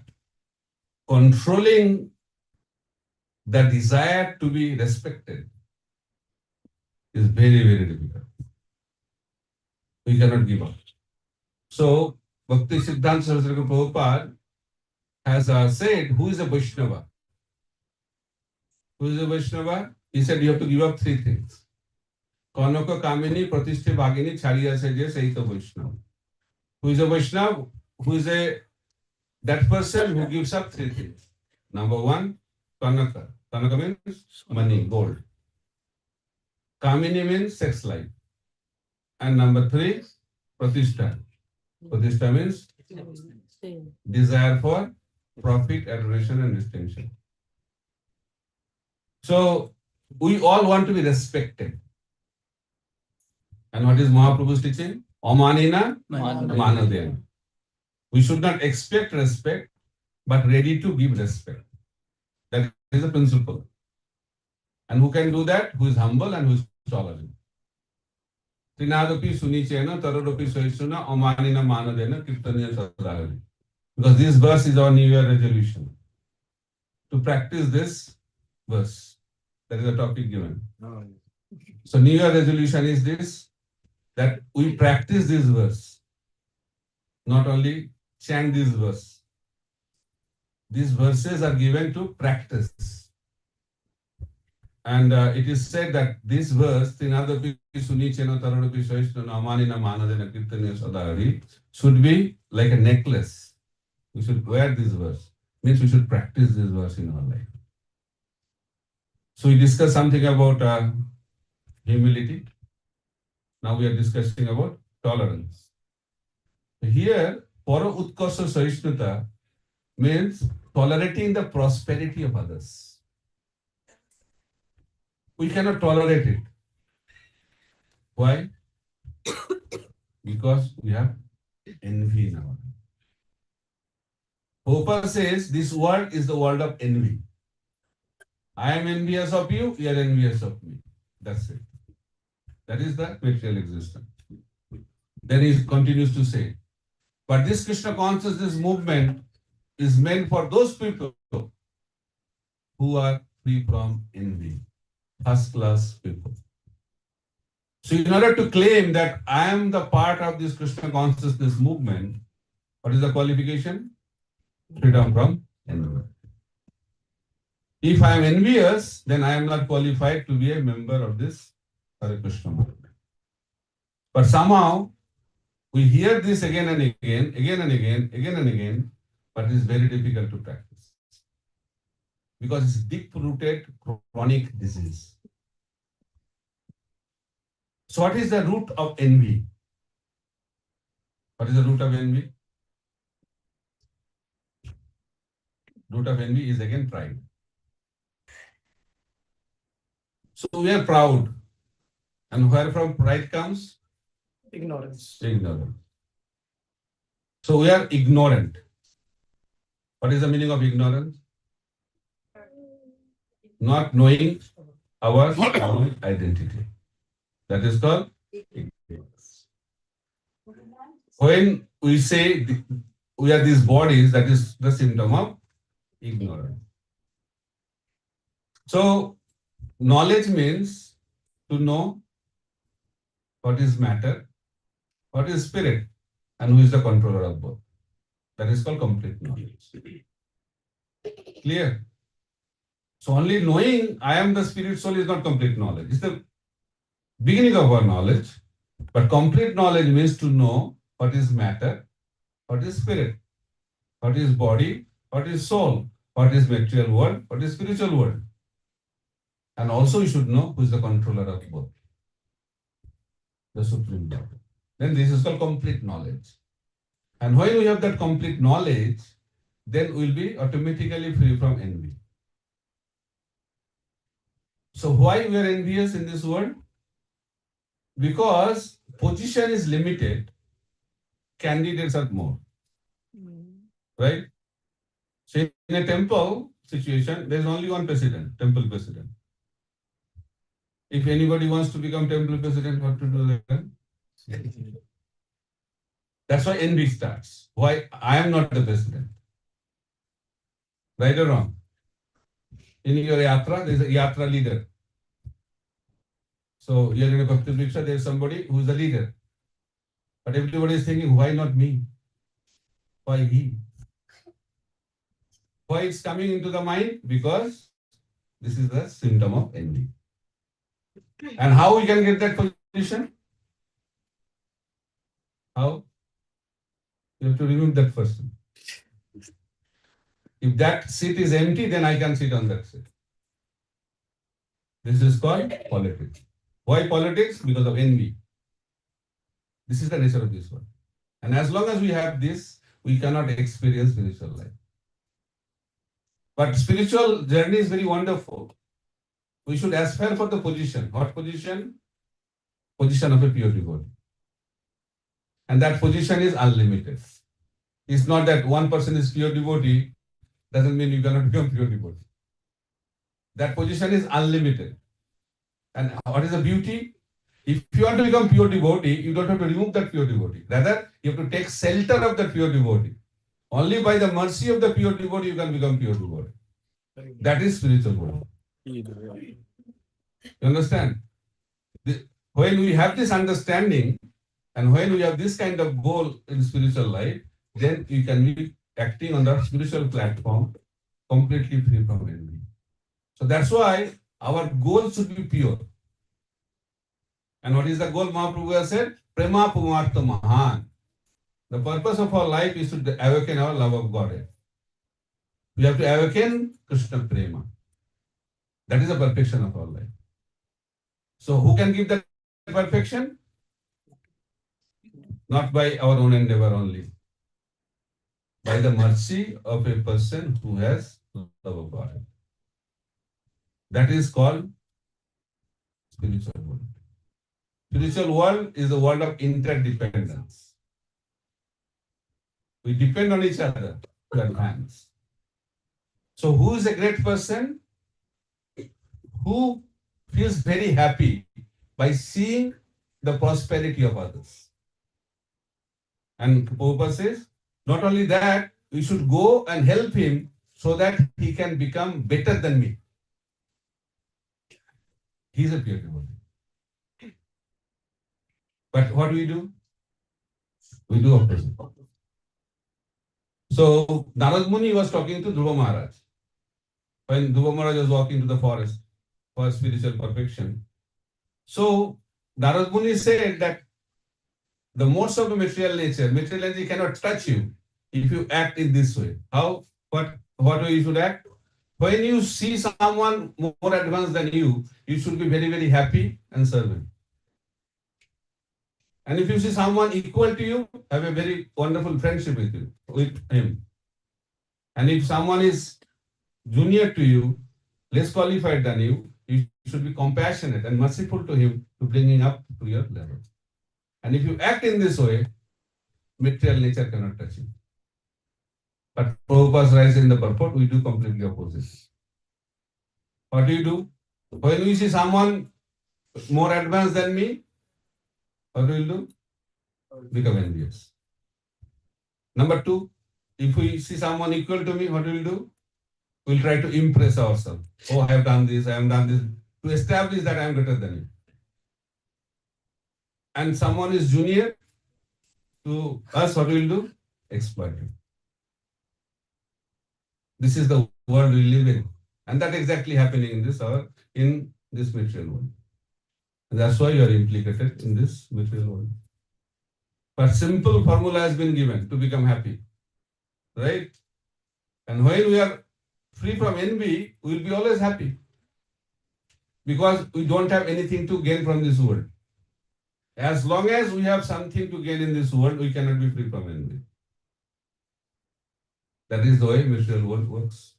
controlling the desire to be respected is very, very difficult. We cannot give up. So, Bhakti Siddhanta Saraswati Prabhupada has said, who is a Vaishnava? Who is a Vaishnava? He said, you have to give up three things. Kanaka Kamini Pratishthe Bhagini Chariya Saje Saita Vaishnava. Who is a Vaishnava? Who is that person who gives up three things. Number one, Kanaka. Kanaka means money, gold. Kamini means sex life. And number three, Pratishtha. Pratishtha means desire for profit, adoration, and distinction. So, we all want to be respected. And what is Mahaprabhu's teaching? Amanina Manadena. We should not expect respect, but ready to give respect. That is the principle. And who can do that? Who is humble and who is tolerant. Trinadopi Sunichena, Taradopi Soisuna, Amanina Manadena, Kirtanya Sadhari. Because this verse is our New Year resolution. To practice this verse. That is the topic given. So New Year resolution is this, that we practice this verse. Not only chant this verse. These verses are given to practice. And it is said that this verse, Trinadapi Sunichena Taradapi Soishtana Amanina Manadena Kirtanya Sadhari, should be like a necklace. We should wear this verse. Means we should practice this verse in our life. So we discussed something about humility. Now we are discussing about tolerance. Here, Para Utkarsa Sahishnata means tolerating the prosperity of others. We cannot tolerate it. Why? Because we have envy in our life. Prabhupada says this world is the world of envy. I am envious of you, you are envious of me. That's it. That is the material existence. Then he continues to say, but this Krishna consciousness movement is meant for those people who are free from envy, first class people. So in order to claim that I am the part of this Krishna consciousness movement, what is the qualification? Freedom from envy. If I am envious, then I am not qualified to be a member of this Hare Krishna movement. But somehow, we hear this again and again, but it is very difficult to practice. Because it's deep-rooted chronic disease. So what is the root of envy? What is the root of envy? Root of envy is again pride. So we are proud. And where from pride comes? Ignorance. Ignorance. So we are ignorant. What is the meaning of ignorance? Not knowing our own identity. That is called ignorance. When we say we are these bodies, that is the symptom of ignorance. So, knowledge means to know what is matter, what is spirit, and who is the controller of both. That is called complete knowledge. Clear? So only knowing I am the spirit soul is not complete knowledge. It's the beginning of our knowledge. But complete knowledge means to know what is matter, what is spirit, what is body, what is soul, what is material world, what is spiritual world. And also you should know who is the controller of both. The Supreme Lord. Then this is called complete knowledge. And when we have that complete knowledge, then we will be automatically free from envy. So why we are envious in this world? Because position is limited, candidates are more. Right? So in a temple situation, there is only one president, temple president. If anybody wants to become temple president, what to do then? That's why envy starts. Why I am not the president? Right or wrong? In your yatra, there is a yatra leader. So here in a Bhakti Vriksha, there is somebody who is the leader. But everybody is thinking, why not me? Why he? Why it's coming into the mind? Because this is the symptom of envy. And how we can get that position? How? You have to remove that person. If that seat is empty, then I can sit on that seat. This is called politics. Why politics? Because of envy. This is the nature of this world. And as long as we have this, we cannot experience spiritual life. But spiritual journey is very wonderful. We should aspire for the position. What position? Position of a pure devotee. And that position is unlimited. It's not that one person is pure devotee, doesn't mean you cannot become pure devotee. That position is unlimited. And what is the beauty? If you want to become pure devotee, you don't have to remove that pure devotee. Rather, you have to take shelter of that pure devotee. Only by the mercy of the pure devotee, you can become pure devotee. That is spiritual world. You understand? When we have this understanding, and when we have this kind of goal in spiritual life, then you can be acting on the spiritual platform completely free from envy. So that's why our goal should be pure. And what is the goal? Mahaprabhu has said, Prema Pumartha Mahan. The purpose of our life is to awaken our love of God. We have to awaken Krishna Prema. That is the perfection of our life. So who can give that perfection? Not by our own endeavor only. By the mercy of a person who has love of God. That is called spiritual world. Spiritual world is the world of interdependence. We depend on each other to advance. So who is a great person? Who feels very happy by seeing the prosperity of others. And Prabhupada says, not only that, we should go and help him so that he can become better than me. He is a pure devotee. But what do? We do opposite. So Narad Muni was talking to Dhruva Maharaj. When Dhruva Maharaj was walking to the forest for spiritual perfection. So Narad Muni said that the modes of the material energy cannot touch you if you act in this way. How? What way you should act? When you see someone more advanced than you should be very, very happy and serve him. And if you see someone equal to you, have a very wonderful friendship with him. And if someone is junior to you, less qualified than you should be compassionate and merciful to him to bring him up to your level. And if you act in this way, material nature cannot touch you. But Prabhupada's rise in the purport, we do completely opposite. What do? When we see someone more advanced than me, what will do? Become envious. Number two, if we see someone equal to me, what will do? We'll try to impress ourselves. Oh, I have done this, to establish that I am better than you. And someone is junior to us, what will do? Exploit him. This is the world we live in. And that's exactly happening in this material world. And that's why you are implicated in this material world. But simple formula has been given to become happy. Right? And when we are free from envy, we will be always happy. Because we don't have anything to gain from this world. As long as we have something to gain in this world, we cannot be free from envy. That is the way material world works.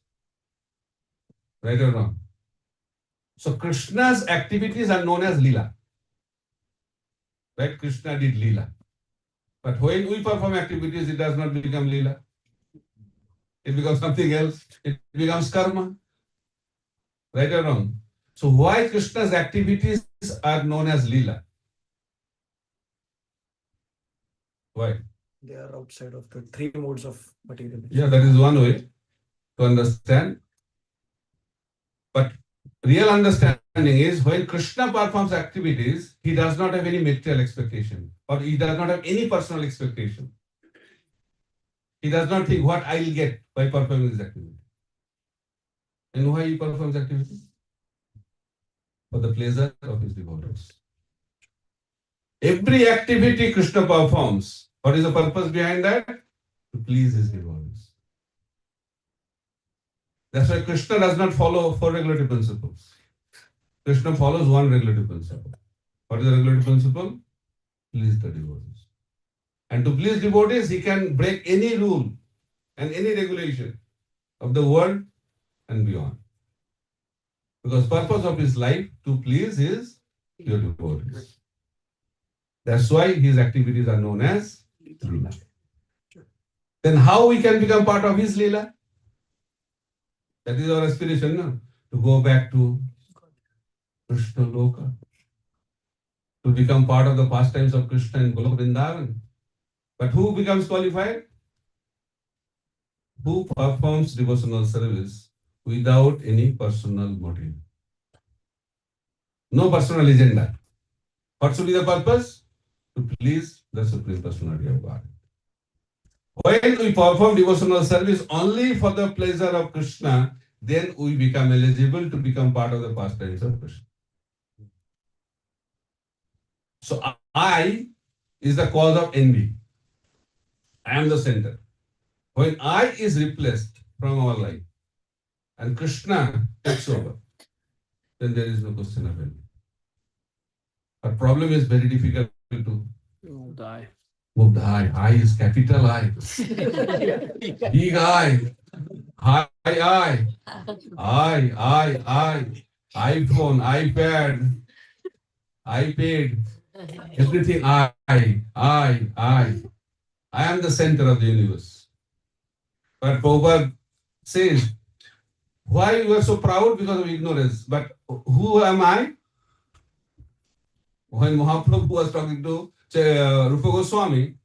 Right or wrong? So Krishna's activities are known as Leela. Right? Krishna did Leela. But when we perform activities, it does not become Leela. It becomes something else. It becomes karma. Right or wrong? So why Krishna's activities are known as Leela? Why? They are outside of the three modes of material. Yeah, that is one way to understand. But real understanding is when Krishna performs activities, he does not have any material expectation or he does not have any personal expectation. He does not think what I will get by performing this activity. And why he performs activity? For the pleasure of his devotees. Every activity Krishna performs, what is the purpose behind that? To please his devotees. That's why Krishna does not follow four regulative principles. Krishna follows one regulative principle. What is the regulative principle? Please the devotees. And to please devotees, he can break any rule and any regulation of the world and beyond. Because purpose of his life to please his pure devotees. That's why his activities are known as Leela. Then how we can become part of his Leela? That is our aspiration, no? To go back to Krishna Loka. To become part of the pastimes of Krishna in Golok Vrindavan. But who becomes qualified? Who performs devotional service without any personal motive? No personal agenda. What should be the purpose? To please the Supreme Personality of God. When we perform devotional service only for the pleasure of Krishna, then we become eligible to become part of the pastimes of Krishna. So I is the cause of envy. I am the center. When I is replaced from our life and Krishna takes over, then there is no question of envy. But problem is very difficult to Die. move the I. I is capital I. Big I. High I. I. iPhone, iPad, iPad, everything I. I am the center of the universe. But Prabhupada says, why you are so proud? Because of ignorance. But who am I? When Mahaprabhu was talking to Rupa Goswami,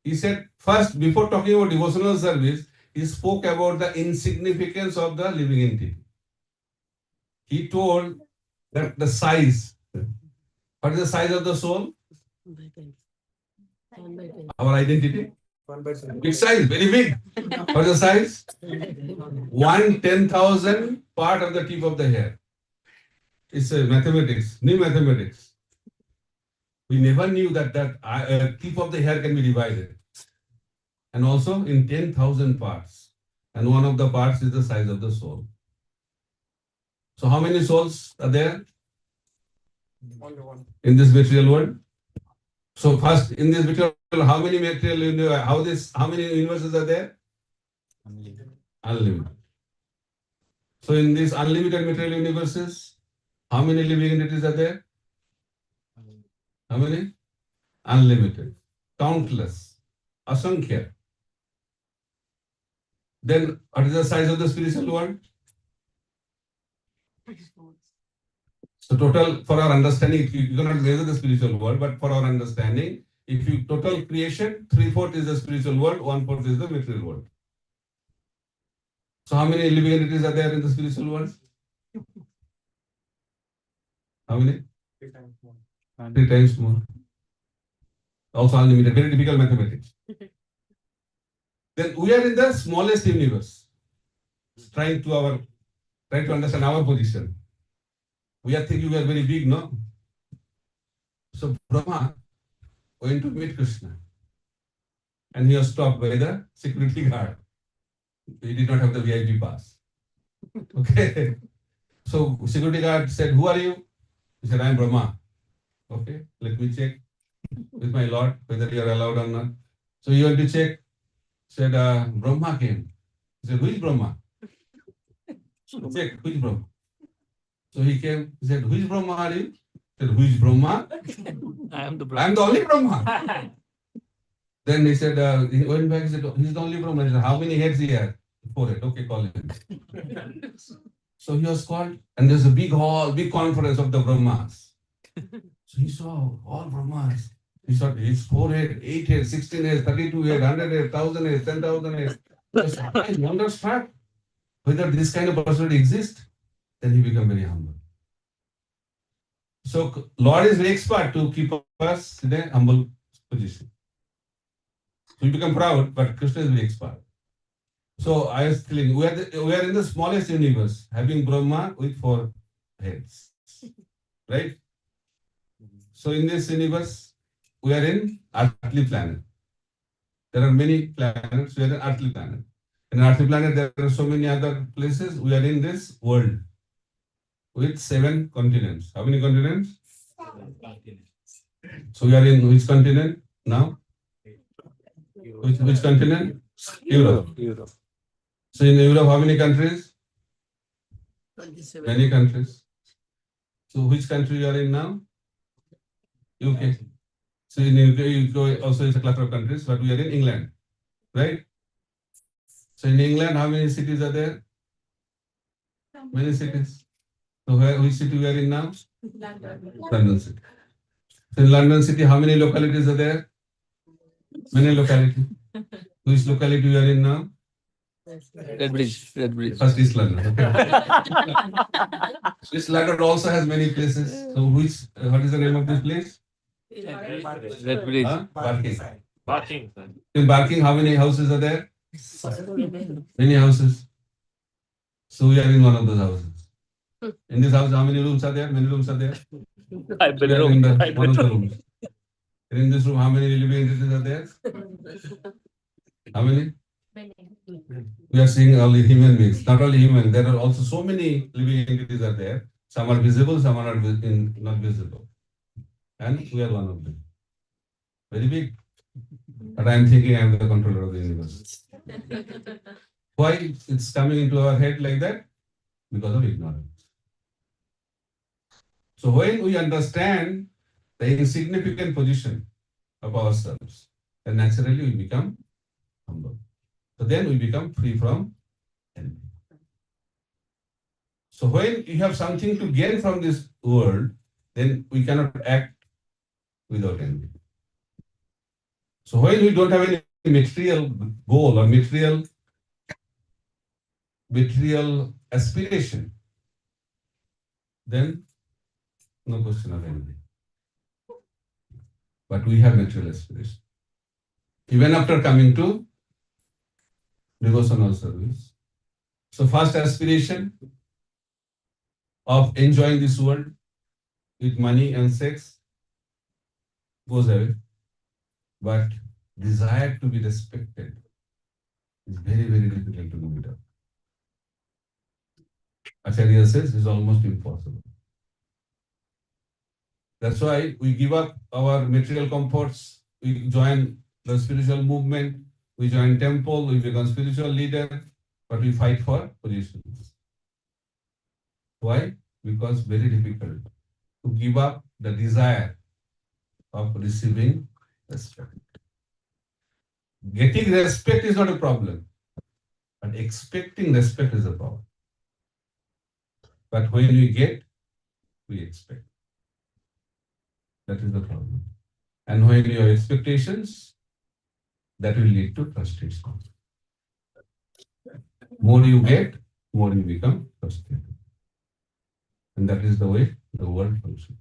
he said, first, before talking about devotional service, he spoke about the insignificance of the living entity. He told that the size. What is the size of the soul? Our identity. Big size, very big. What is the size? 1/10,000 part of the tip of the hair. It's a mathematics, new mathematics. We never knew that tip of the hair can be divided. And also in 10,000 parts. And one of the parts is the size of the soul. So how many souls are there? Only one. In this material world? So first, in this material world, how many how many universes are there? Unlimited. So in these unlimited material universes, how many living entities are there? How many? Unlimited. Countless. Asankhya. Then what is the size of the spiritual world? So total, for our understanding, you cannot measure the spiritual world, but for our understanding, if you total creation, 3/4 is the spiritual world, 1/4 is the material world. So how many living entities are there in the spiritual world? How many? 3 times more. 3 times more. Also unlimited, very difficult mathematics. Then we are in the smallest universe, trying to understand our position. We are thinking we are very big, no? So Brahma went to meet Krishna. And he was stopped by the security guard. He did not have the VIP pass. Okay. So security guard said, who are you? He said, I am Brahma. Okay, let me check with my Lord whether you are allowed or not. So he went to check. Said, Brahma came. He said, who is Brahma? Check, who is Brahma? So he came. He said, who is Brahma are you? Said, who is Brahma? I am the I am the only Brahma. Brahma. Then he said, he went back, he said, he's the only Brahma. He said, how many heads he had? 4 heads. Okay, call him. So he was called, and there's a big hall, big conference of the Brahmas. So he saw all Brahmas. He saw his 4 heads, 8 heads, 16 heads, 32 heads, 100 heads, 1,000 heads, 10,000 heads. I wonderstruck whether this kind of personality exists. Then he became very humble. So Lord is very expert to keep us in a humble position. So we become proud, but Krishna is very expert. So I was telling, we are in the smallest universe, having Brahma with 4 heads. Right? So in this universe, we are in earthly planet. There are many planets, we are in earthly planet. In earthly planet, there are so many other places. We are in this world with 7 continents. How many continents? 7 continents. So we are in which continent now? Which continent? Europe. Europe. So in Europe, how many countries? 27. Many countries. So which country you are in now? UK. So in UK also is a cluster of countries, but we are in England, right? So in England, how many cities are there? Many cities. So which city we are in now? London city. So in London city, how many localities are there? Many localities. Which locality we are in now? Red Bridge. Red Bridge. First East London. Okay. East London also has many places. So what is the name of this place? Red Bridge. Huh? Barking. Barking. In Barking, how many houses are there? Many houses. So we are in one of those houses. In this house, how many rooms are there? Many rooms are there. We are in one of the rooms. In this room, how many living entities are there? How many? We are seeing only human beings. Not only human, there are also so many living entities are there. Some are visible, some are not visible. And we are one of them. Very big. But I am thinking I am the controller of the universe. Why it's coming into our head like that? Because of ignorance. So when we understand the insignificant position of ourselves, then naturally we become humble. So then we become free from envy. So when you have something to gain from this world, then we cannot act without envy. So when we don't have any material goal or material aspiration, then no question of envy. But we have material aspiration. Even after coming to devotional service. So first aspiration of enjoying this world with money and sex goes away. But desire to be respected is very, very difficult to do without. Acharya says it's almost impossible. That's why we give up our material comforts, we join the spiritual movement, we join temple, we become spiritual leader, but we fight for positions. Why? Because very difficult to give up the desire of receiving respect. Getting respect is not a problem, but expecting respect is a problem. But when we get, we expect. That is the problem. And when you have expectations, that will lead to frustration. More you get, more you become frustrated. And that is the way the world functions.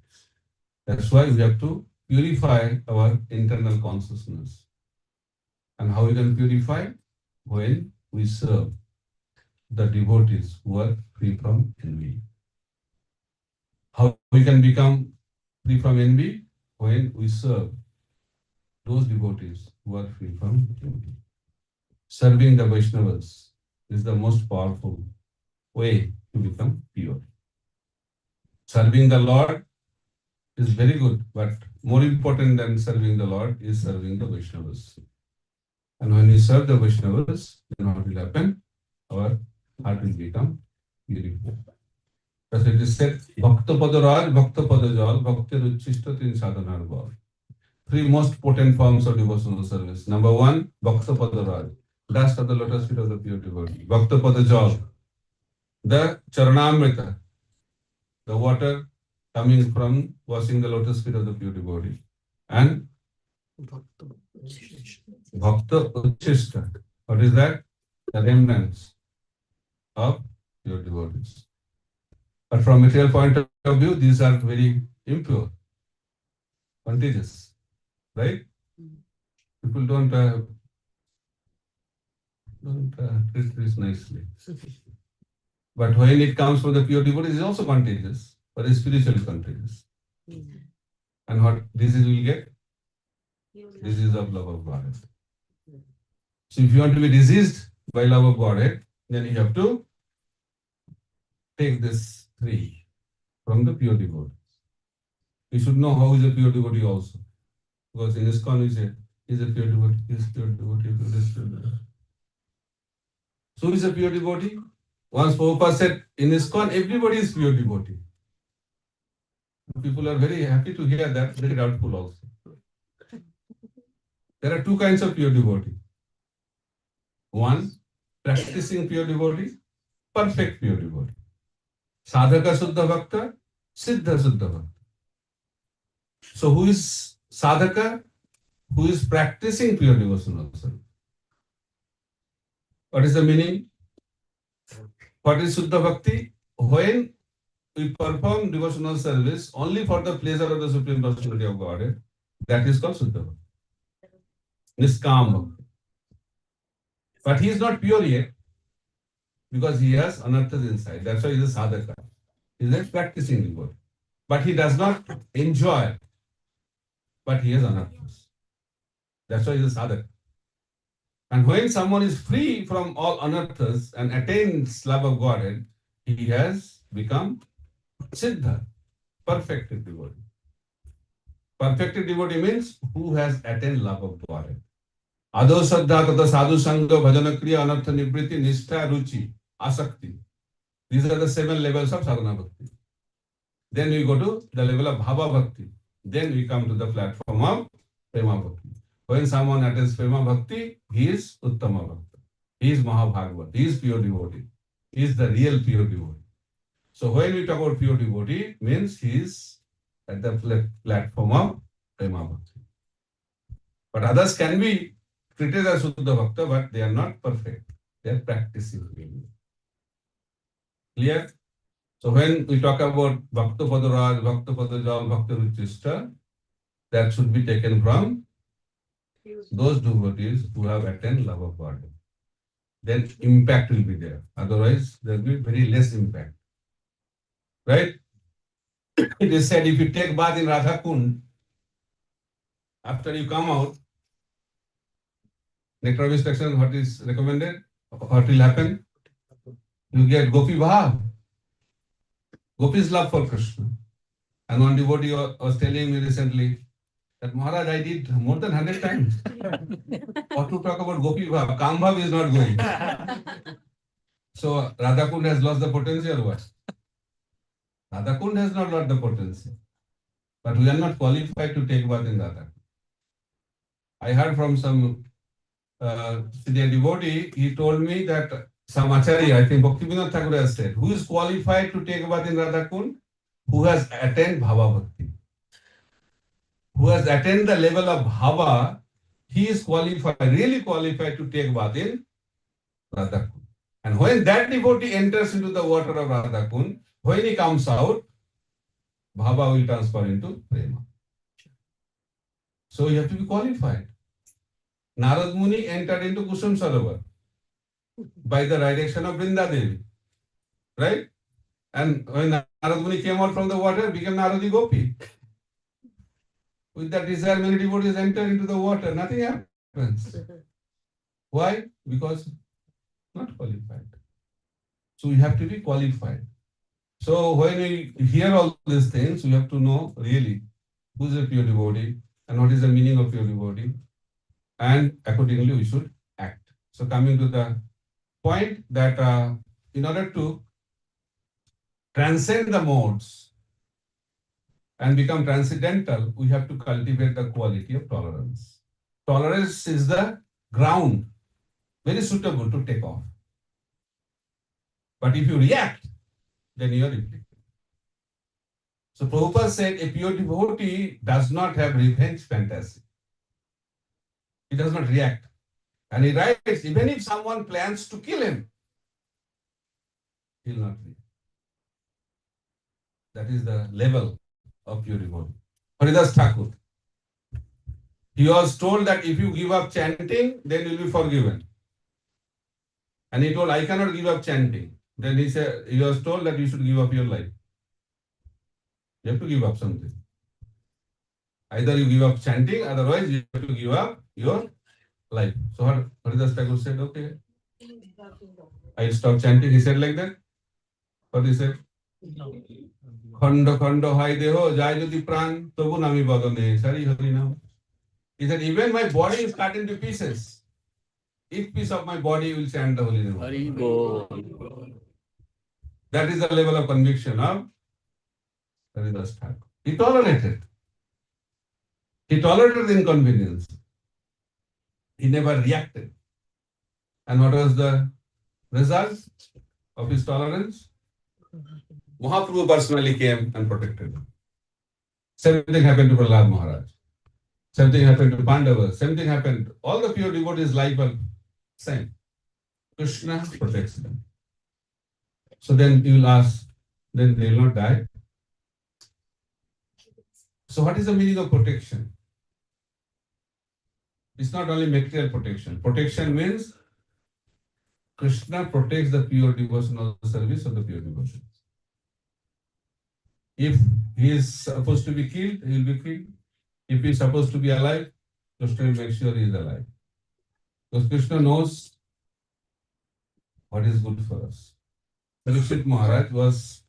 That's why we have to purify our internal consciousness. And how we can purify? When we serve the devotees who are free from envy. How we can become free from envy? When we serve those devotees who are free from envy. Serving the Vaishnavas is the most powerful way to become pure. Serving the Lord is very good, but more important than serving the Lord is serving the Vaishnavas. And when we serve the Vaishnavas, then what will happen? Our heart will become purified. As it is said, Bhakta Padaraj, Bhakta Padajal, Bhakti Ruchishta Tin Sadhanar Bhav. Three most potent forms of devotional service. Number one, Bhakta Padaraj, dust of the lotus feet of the pure devotee. Bhakta Padajal, the Charanamrita, the water coming from washing the lotus feet of the pure devotee. And Bhakta Uchishta, what is that? The remnants of pure devotees. But from material point of view, these are very impure, contagious, right? People don't treat this nicely. But when it comes from the pure devotees, it's also contagious, but it's spiritually contagious. And what disease will get? Disease of love of Godhead. So if you want to be diseased by love of Godhead, then you have to take this three from the pure devotee. You should know how is a pure devotee also. Because in ISKCON we say, he is a pure devotee, he is pure devotee, he is pure devotee. So who is a pure devotee? Once Prabhupada said, in ISKCON everybody is pure devotee. People are very happy to hear that, very doubtful also. There are two kinds of pure devotee. One, practicing pure devotee, perfect pure devotee. Sadhaka Suddha Bhakta, Siddha Suddha Bhakta. So who is sadhaka? Who is practicing pure devotional service? What is the meaning? What is Suddha Bhakti? When we perform devotional service only for the pleasure of the Supreme Personality of Godhead, that is called Suddha Bhakti. Niskam Bhakti. But he is not pure yet because he has anarthas inside. That's why he is a sadhaka. He is a practicing devotee. But he does not enjoy, but he has anarthas. That's why he is a sadhaka. And when someone is free from all anarthas and attains love of Godhead, he has become Siddha, perfected devotee. Perfected devotee means who has attained love of Godhead. Ado Saddha Tata Sadhu Sangha Bhajana Kriya Anartha Nivriti Nishtha Ruchi Asakti. These are the 7 levels of sadhana bhakti. Then we go to the level of bhava bhakti. Then we come to the platform of prema bhakti. When someone attains prema bhakti, he is uttama bhakta. He is Mahabhagavat. He is pure devotee. He is the real pure devotee. So when we talk about pure devotee, means he is at the platform of prema bhakti. But others can be treated as Suddha Bhakta, but they are not perfect. They are practicing. Clear? So when we talk about Bhakta Padaraj, Bhakta Padajal, Bhakta Ruchishta, that should be taken from those devotees who have attained love of God. Then impact will be there. Otherwise, there will be very less impact. Right? It is said if you take bath in Radha Kund, after you come out, nectar of extraction, what is recommended? What will happen? You get Gopi Bhav. Gopi's love for Krishna. And one devotee was telling me recently that Maharaj, I did more than 100 times. What to talk about Gopi Bhav? Kam Bhav is not going. So Radha Kund has lost the potential or what? Radha Kund has not lost the potential. But we are not qualified to take bath in Radha Kund. I heard from some senior devotee, he told me that some Acharya, I think Bhaktivinoda Thakur has said, who is qualified to take bath in Radha Kund? Who has attained Bhava Bhakti. Who has attained the level of Bhava, he is qualified, really qualified to take bath in Radha Kund. And when that devotee enters into the water of Radha Kund, when he comes out, Bhava will transfer into Prema. So you have to be qualified. Narad Muni entered into Kusum Sarovar by the direction of Vrinda Devi. Right? And when Narad Muni came out from the water, became Naradi Gopi. With that desire, many devotees enter into the water. Nothing happens. Why? Because not qualified. So we have to be qualified. So when we hear all these things, we have to know really who is a pure devotee and what is the meaning of pure devotee. And accordingly, we should act. So coming to the point that in order to transcend the modes and become transcendental, we have to cultivate the quality of tolerance. Tolerance is the ground, very suitable to take off. But if you react, then you are inflicted. So Prabhupada said a pure devotee does not have revenge fantasy. He does not react. And he writes, even if someone plans to kill him, he will not react. That is the level of pure devotee. Haridas Thakur. He was told that if you give up chanting, then you will be forgiven. And he told, I cannot give up chanting. Then he said, he was told that you should give up your life. You have to give up something. Either you give up chanting, otherwise you have to give up your life. So Haridas Thakur said, okay, I'll stop chanting. He said like that. What he said? Khanda khanda hai deho, jai jodi pran, tobu nami badane, sari hari nam. He said, even my body is cut into pieces. Each piece of my body will chant the holy name. Hari Bol. That is the level of conviction of Haridas Thakur. He tolerated. He tolerated the inconvenience. He never reacted. And what was the result of his tolerance? Mahaprabhu personally came and protected him. Same thing happened to Prahlad Maharaj. Same thing happened to Pandavas. Same thing happened. All the pure devotees' life are same. Krishna protects them. So then you will ask, then they will not die. So what is the meaning of protection? It's not only material protection. Protection means Krishna protects the pure devotional service of the pure devotion. If he is supposed to be killed, he will be killed. If he is supposed to be alive, Krishna will make sure he is alive. Because Krishna knows what is good for us. Parikshit Maharaj was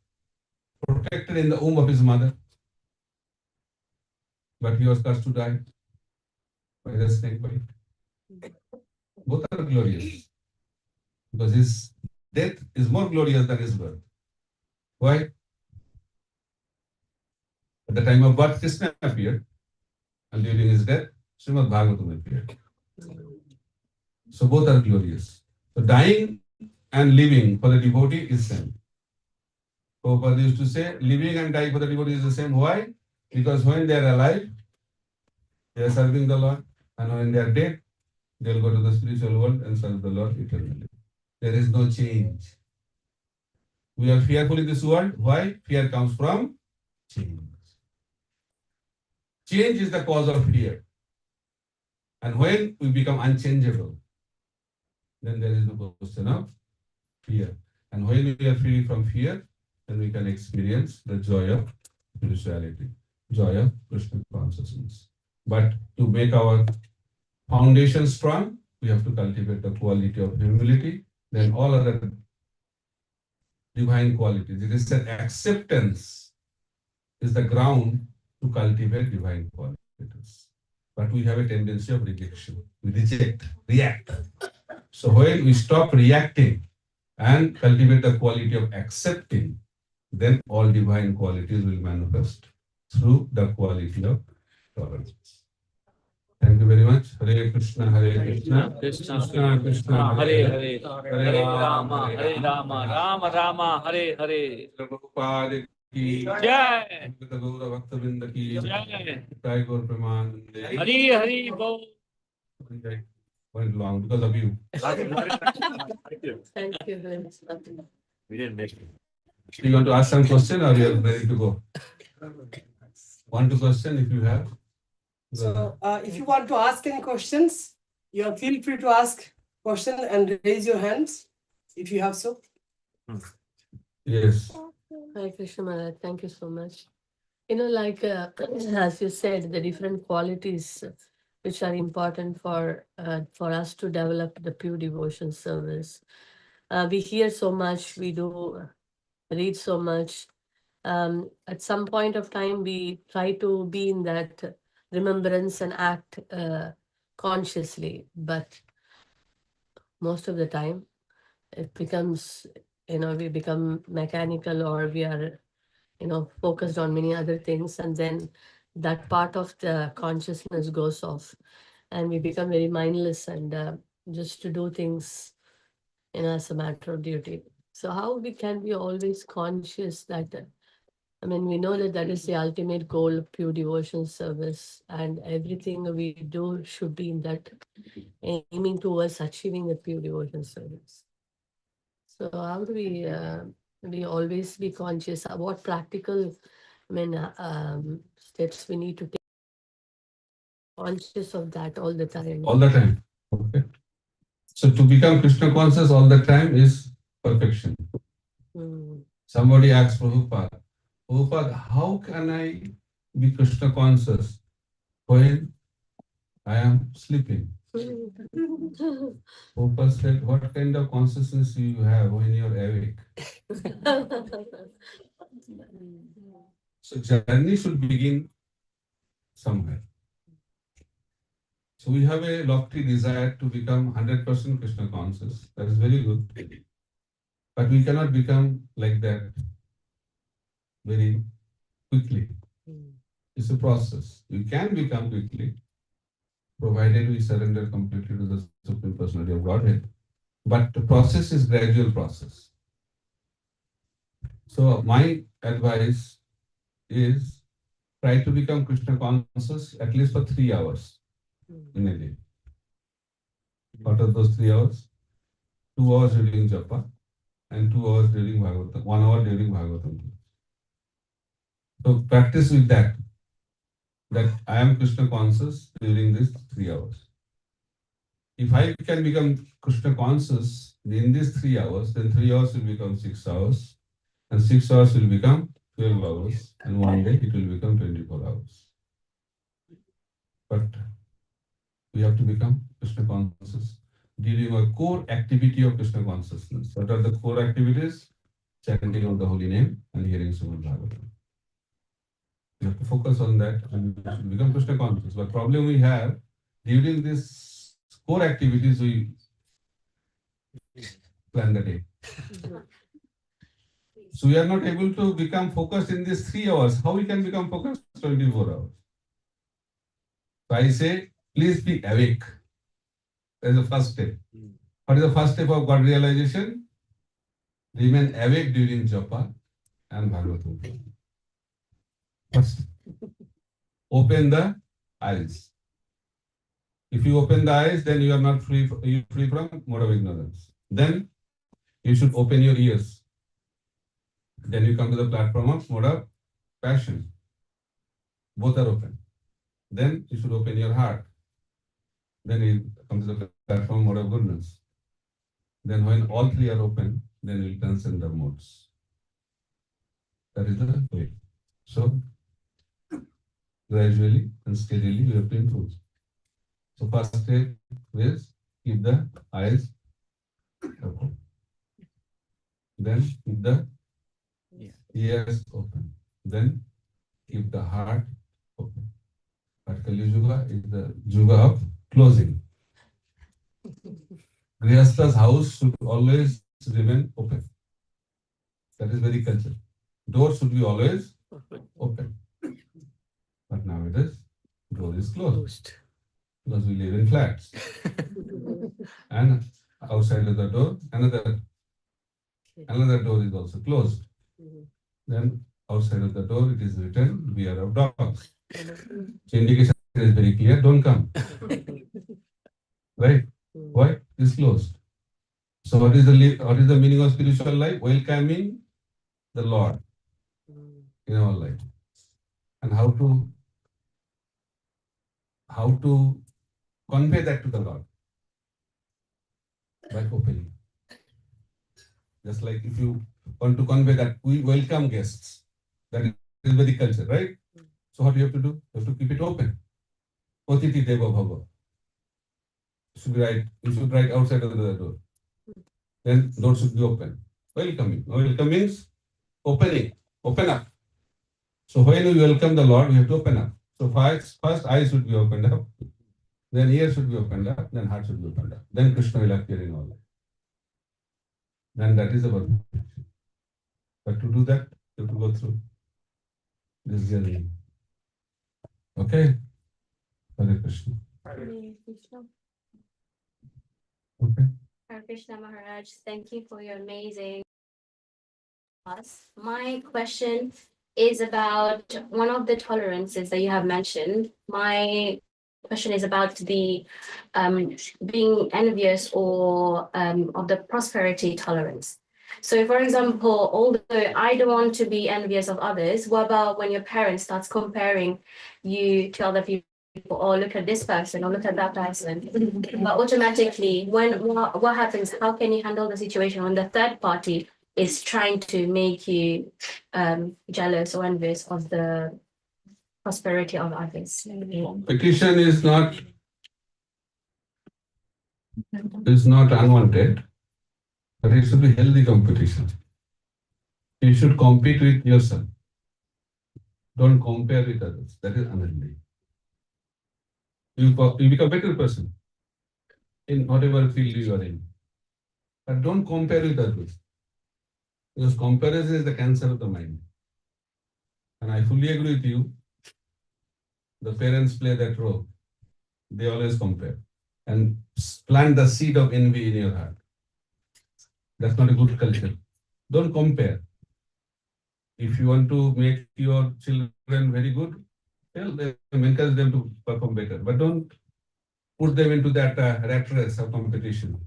protected in the womb of his mother, but he was cursed to die by the snake bite. Both are glorious, because his death is more glorious than his birth. Why? At the time of birth, Krishna appeared, and during his death, Srimad Bhagavatam appeared. So both are glorious. So dying and living for the devotee is same. Prabhupada used to say, living and dying for the devotee is the same. Why? Because when they are alive, they are serving the Lord, and when they are dead, they will go to the spiritual world and serve the Lord eternally. There is no change. We are fearful in this world. Why? Fear comes from change. Change is the cause of fear. And when we become unchangeable, then there is no question of fear. And when we are free from fear, then we can experience the joy of spirituality, joy of Krishna consciousness. But to make our foundation strong, we have to cultivate the quality of humility, then all other divine qualities. It is that acceptance is the ground to cultivate divine qualities. But we have a tendency of rejection. We reject, react. So when we stop reacting and cultivate the quality of accepting, then all divine qualities will manifest through the quality of tolerance. Thank you very much. Hare Krishna, Krishna, Krishna Krishna, Hare Hare, Hare Rama, Hare Rama, Rama Rama, Hare Hare. Prabhupada ki Jai. Gaura Bhaktavinda ki Jai. Jai Gaur Premanande. Hari Hari Bol. Went long because of you. Thank you very much. We didn't make it. Do you want to ask some question or you are ready to go? Want to question if you have? So if you want to ask any questions, you are feel free to ask question and raise your hands if you have so. Yes. Hi, Krishna Maharaj. Thank you so much. You know, like as you said, the different qualities which are important for us to develop the pure devotion service. We hear so much, we do read so much. At some point of time, we try to be in that remembrance and act consciously, but most of the time it becomes we become mechanical, or we are, focused on many other things, and then that part of the consciousness goes off, and we become very mindless and just to do things, as a matter of duty. So how we can be always conscious that, we know that that is the ultimate goal of pure devotion service, and everything we do should be in that, aiming towards achieving the pure devotion service. So how do we always be conscious? What practical, steps we need to take? Conscious of that all the time. All the time. Okay. So to become Krishna conscious all the time is perfection. Somebody asked Prabhupada, how can I be Krishna conscious when I am sleeping? Prabhupada said, what kind of consciousness do you have when you are awake? So journey should begin somewhere. So we have a lofty desire to become 100% Krishna conscious. That is very good. But we cannot become like that very quickly. It's a process. You can become quickly, provided we surrender completely to the Supreme Personality of Godhead. But the process is gradual process. So my advice is try to become Krishna conscious at least for 3 hours in a day. What are those 3 hours? 2 hours during japa and 2 hours during Bhagavatam, 1 hour during Bhagavatam. So practice with that I am Krishna conscious during these 3 hours. If I can become Krishna conscious in these 3 hours, then 3 hours will become 6 hours, and 6 hours will become 12 hours, and one day it will become 24 hours. But we have to become Krishna conscious during our core activity of Krishna consciousness. What are the core activities? Chanting of the holy name and hearing Srimad Bhagavatam. We have to focus on that and we should become Krishna conscious. But problem we have, during these core activities, we plan the day. So we are not able to become focused in these 3 hours. How we can become focused 24 hours? So I say, please be awake. That is the first step. What is the first step of God realization? Remain awake during japa and Bhagavatam. First, open the eyes. If you open the eyes, then you are not free from mode of ignorance. Then you should open your ears. Then you come to the platform of mode of passion. Both are open. Then you should open your heart. Then you come to the platform mode of goodness. Then when all three are open, then you will transcend the modes. That is the way. So gradually and steadily we have to improve. So first step is keep the eyes open. Then keep the ears open. Then keep the heart open. But Kali Yuga is the Yuga of closing. Grihastha's house should always remain open. That is very cultural. Door should be always open. But nowadays, door is closed. Because we live in flats. And outside of the door, another door is also closed. Then outside of the door, it is written, beware of dogs. So indication is very clear, don't come. Right? Why? It's closed. So what is the meaning of spiritual life? Welcoming the Lord in our life. And how to convey that to the Lord? By opening. Just like if you want to convey that we welcome guests, that is very culture, right? So what you have to do? You have to keep it open. Otiti Deva Bhava. You should write outside of the door. Then door should be open. Welcoming. Welcome means opening. Open up. So when we welcome the Lord, we have to open up. So first eyes should be opened up. Then ears should be opened up. Then heart should be opened up. Then Krishna will appear in our life. then that is a perfection. But to do that, you have to go through this journey. Okay? Hare Krishna. Hare Krishna. Okay. Hare Krishna Maharaj, thank you for your amazing class. My question is about one of the tolerances that you have mentioned. My question is about the being envious or of the prosperity tolerance. So, for example, although I don't want to be envious of others, what about when your parents starts comparing you to other people? Or look at this person, or look at that person. But automatically, what happens? How can you handle the situation when the third party is trying to make you jealous or envious of the prosperity of others? Competition is not unwanted, but it should be healthy competition. You should compete with yourself. Don't compare with others. That is unhealthy. You become a better person in whatever field you are in. But don't compare with others. Because comparison is the cancer of the mind. And I fully agree with you. The parents play that role. They always compare and plant the seed of envy in your heart. That's not a good culture. Don't compare. If you want to make your children very good, tell them, encourage them to perform better. But don't put them into that rat race of competition.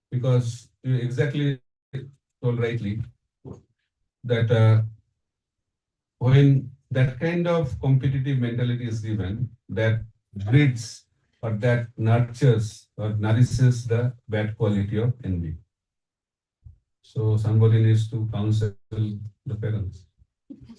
Because you exactly told rightly that when that kind of competitive mentality is given, that breeds or that nurtures or nourishes the bad quality of envy. So somebody needs to counsel the parents.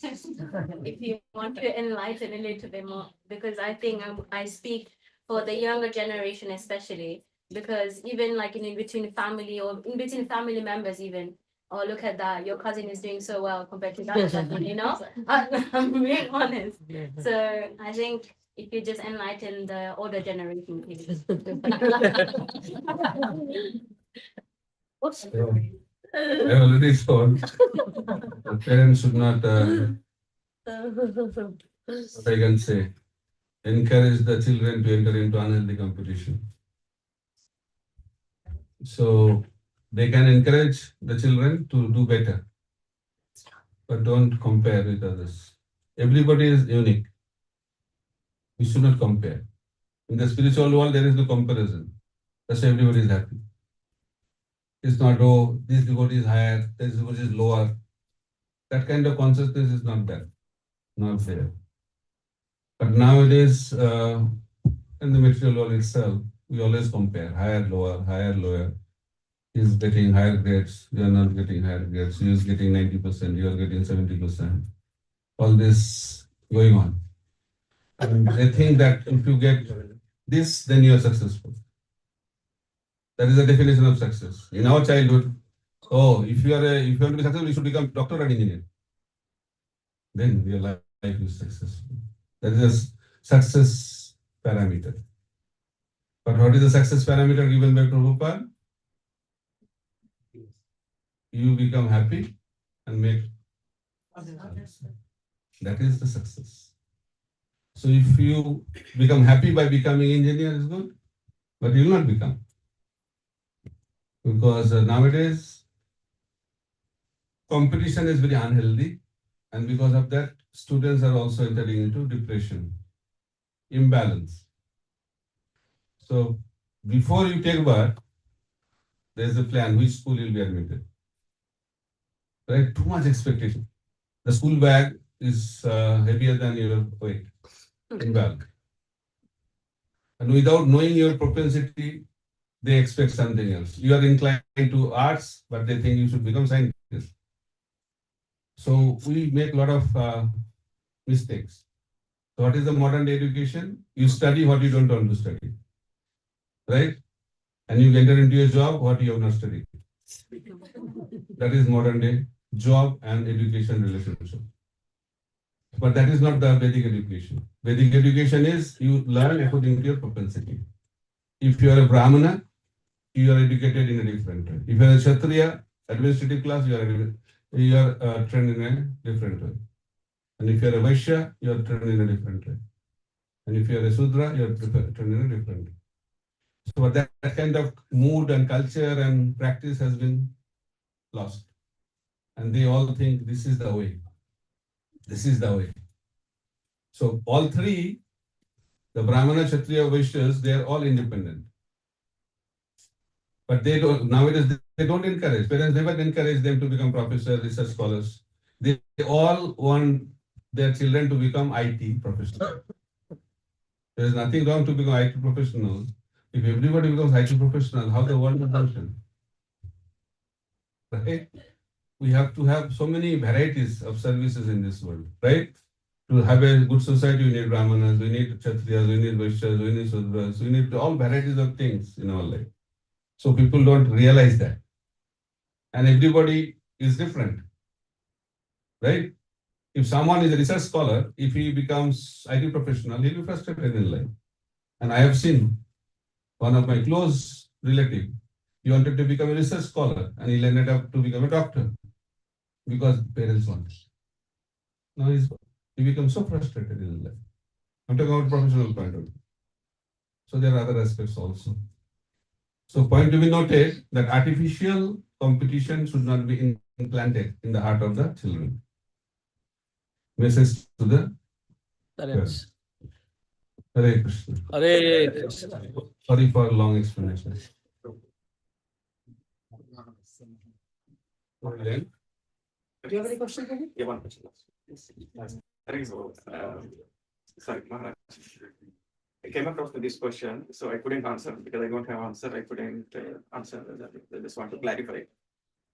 If you want to enlighten a little bit more, because I think I speak for the younger generation especially, because even like in between family or in between family members even, oh look at that, your cousin is doing so well compared to that person, you know? I'm being honest. So I think if you just enlighten the older generation, please. So, I already told the parents should not, what I can say, encourage the children to enter into unhealthy competition. So they can encourage the children to do better, but don't compare with others. Everybody is unique. We should not compare. In the spiritual world, there is no comparison. That's why everybody is happy. It's not, oh, this devotee is higher, this devotee is lower. That kind of consciousness is not there, not there. But nowadays, in the material world itself, we always compare higher, lower. He is getting higher grades, you are not getting higher grades. He is getting 90%, you are getting 70%. All this going on. And they think that if you get this, then you are successful. That is the definition of success. In our childhood, oh, if you want to be successful, you should become doctor or engineer. Then your life is successful. That is a success parameter. But what is the success parameter given by Prabhupada? You become happy and make others. That is the success. So if you become happy by becoming engineer is good, but you will not become. Because nowadays competition is very unhealthy, and because of that students are also entering into depression, imbalance. So before you take birth, there is a plan which school you will be admitted. Right? Too much expectation. The school bag is heavier than your weight in bag. And without knowing your propensity, they expect something else. You are inclined to arts, but they think you should become scientist. So we make a lot of mistakes. So what is the modern day education? You study what you don't want to study. Right? And you enter into a job what you have not studied. That is modern day job and education relationship. But that is not the Vedic education. Vedic education is you learn according to your propensity. If you are a Brahmana, you are educated in a different way. If you are a Kshatriya, administrative class, you are trained in a different way. And if you are a Vaishya, you are trained in a different way. And if you are a Sudra, you are trained in a different way. So that kind of mood and culture and practice has been lost. And they all think this is the way. This is the way. So all three, the Brahmana, Kshatriya, Vaishyas, they are all independent. But they don't, nowadays they don't encourage. Parents never encourage them to become professors, research scholars. They all want their children to become IT professionals. There is nothing wrong to become IT professional. If everybody becomes IT professional, how the world will function? Right? We have to have so many varieties of services in this world, right? To have a good society, we need Brahmanas, we need Kshatriyas, we need Vaishyas, we need Sudras, we need all varieties of things in our life. So people don't realize that. And everybody is different, right? If someone is a research scholar, if he becomes IT professional, he'll be frustrated in life. And I have seen one of my close relative, he wanted to become a research scholar and he ended up to become a doctor because parents want it. Now he becomes so frustrated in life. I'm talking about professional point of view. So there are other aspects also. So point to be noted that artificial competition should not be implanted in the heart of the children. Message to the parents. Hare Krishna. Hare Krishna. Sorry for long explanation. Do you have any questions? Yeah, one question. Sorry, Maharaj. I came across with this question, so I couldn't answer because I don't have answer. I couldn't answer. I just want to clarify.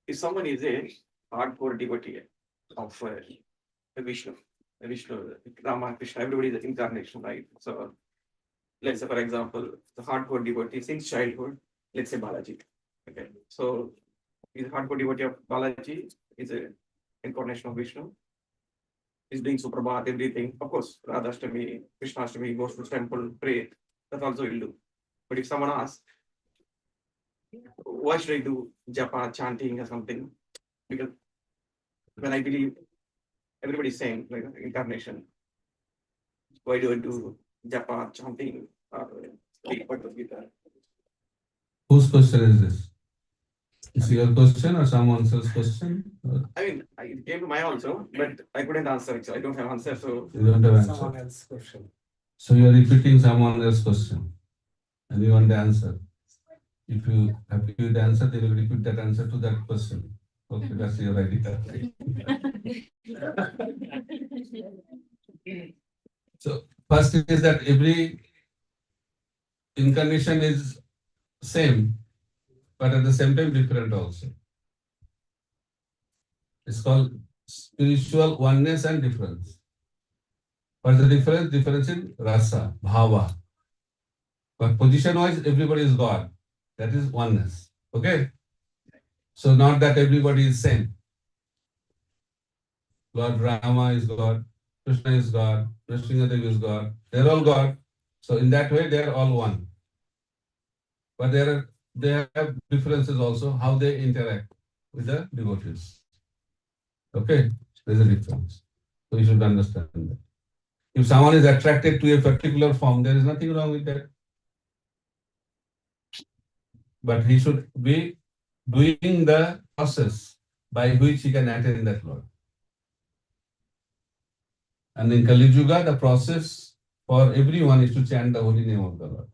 If someone is a hardcore devotee of Vishnu, Rama, Krishna, everybody is an incarnation, right? So let's say, for example, the hardcore devotee since childhood, let's say Balaji. Okay, so is a hardcore devotee of Balaji, is a incarnation of Vishnu. Is doing Suprabhat, everything. Of course, Radhashtami, Krishnashtami, goes to temple, pray. That also will do. But if someone asks, why should I do japa, chanting, or something? Because when I believe everybody is saying like incarnation, why do I do japa, chanting, or read Bhagavad Gita? Whose question is this? Is it your question or someone else's question? I mean, it came to my also, but I couldn't answer it. So I don't have answer. So You don't have Someone answer. else's question. So you are repeating someone else's question and you want the answer. If you have to give the answer, they will repeat that answer to that person. Okay, that's your idea. So first is that every incarnation is same, but at the same time different also. It's called spiritual oneness and difference. What's the difference? Difference in rasa, bhava. But position-wise, everybody is God. That is oneness. Okay? So not that everybody is same. Lord Rama is God, Krishna is God, Nrsimhadev is God. They're all God. So in that way, they are all one. But they have differences also, how they interact with the devotees. Okay? There's a difference. So you should understand that. If someone is attracted to a particular form, there is nothing wrong with that. But he should be doing the process by which he can attain that Lord. And in Kali Yuga, the process for everyone is to chant the holy name of the Lord.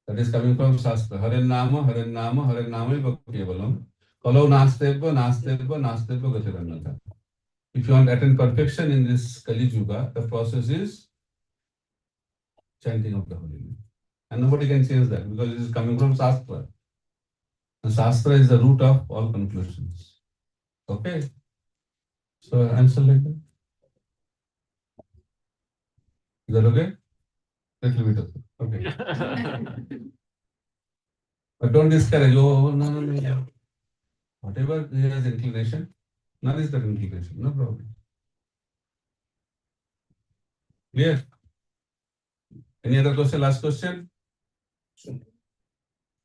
That is coming from Shastra. Hare Nama, Hare Nama, Hare Nama eva kevalam. Kalau nasteva, nasteva, nasteva gatiranata. If you want to attain perfection in this Kali Yuga, the process is chanting of the holy name. And nobody can change that because it is coming from Shastra. And Shastra is the root of all conclusions. Okay? So answer like that. Is that okay? Little bit okay. Okay. But don't discourage. Oh, no. Whatever he has inclination, none is that inclination. No problem. Clear? Any other question? Last question?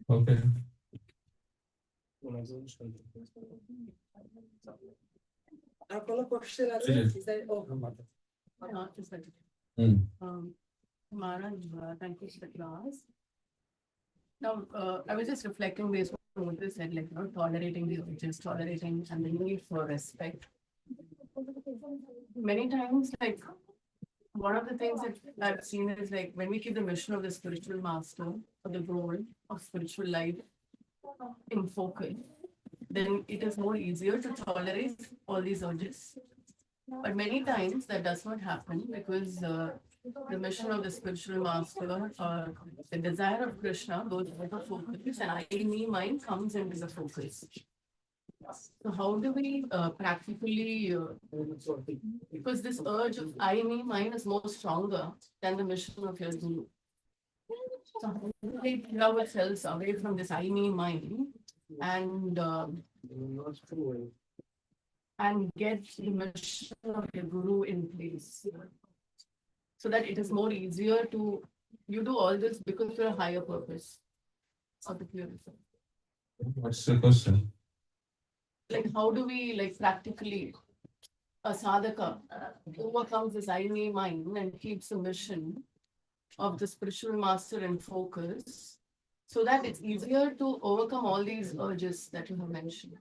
Okay. আর কোনো question আছে? Is that- oh, Maharaj, thank you for the class. Now, I was just reflecting based on what you said, like, tolerating the urges, tolerating and the need for respect. Many times, like, one of the things that I've seen is like when we keep the mission of the spiritual master or the goal of spiritual life in focus, then it is more easier to tolerate all these urges. But many times that does not happen because the mission of the spiritual master or the desire of Krishna goes out of focus and I, me, mind comes into the focus. So how do we practically, because this urge of I, me, mine is more stronger than the mission of your guru. So how do we pull ourselves away from this I, me, mine and get the mission of your guru in place? So that it is more easier to, you do all this because for a higher purpose of the purity. What's the question? Like how do we like practically a sadhaka overcomes this I, me, mine and keeps the mission of the spiritual master in focus so that it's easier to overcome all these urges that you have mentioned?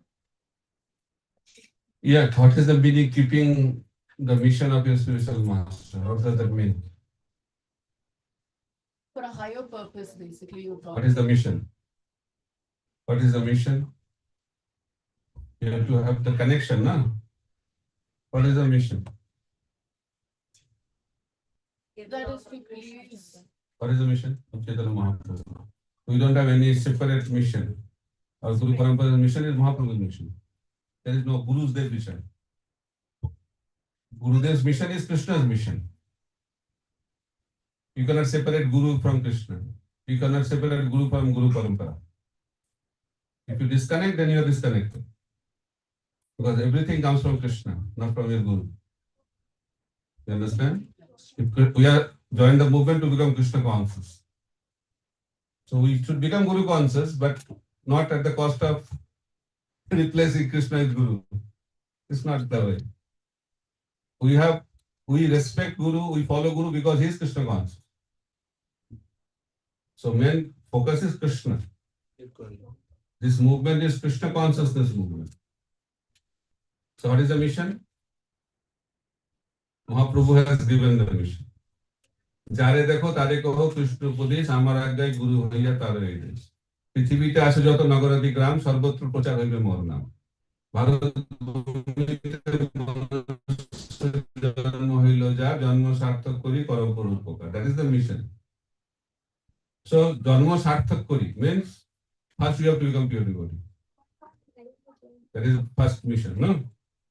Yeah, what is the meaning keeping the mission of your spiritual master? What does that mean? For a higher purpose, basically, you What is the mission? What is the mission? You have to have the connection, no? What is the mission? that is to please. What is the mission of Chaitanya Mahaprabhu? We don't have any separate mission. Our Guru Parampara's mission is Mahaprabhu's mission. There is no Guru's Dev mission. Gurudev's mission is Krishna's mission. You cannot separate Guru from Krishna. You cannot separate Guru from Guru Parampara. If you disconnect, then you are disconnected. Because everything comes from Krishna, not from your Guru. You understand? If we are join the movement to become Krishna conscious. So we should become Guru conscious, but not at the cost of replacing Krishna as Guru. It's not the way. We respect Guru, we follow Guru because he is Krishna conscious. So main focus is Krishna. This movement is Krishna consciousness movement. So what is the mission? Mahaprabhu has given the mission. যারে দেখো তারে কহো কৃষ্ণ উপদেশ আমার আজ্ঞায় গুরু হইয়া তার এই দেশ পৃথিবীতে আসে যত নগরাদি গ্রাম সর্বত্র প্রচার হইবে মোর নাম ভারত জন্ম হইল যা জন্ম সার্থক করি করো করো উপকার that is the mission so জন্ম সার্থক করি means first you have to become pure devotee. That is the first mission, no?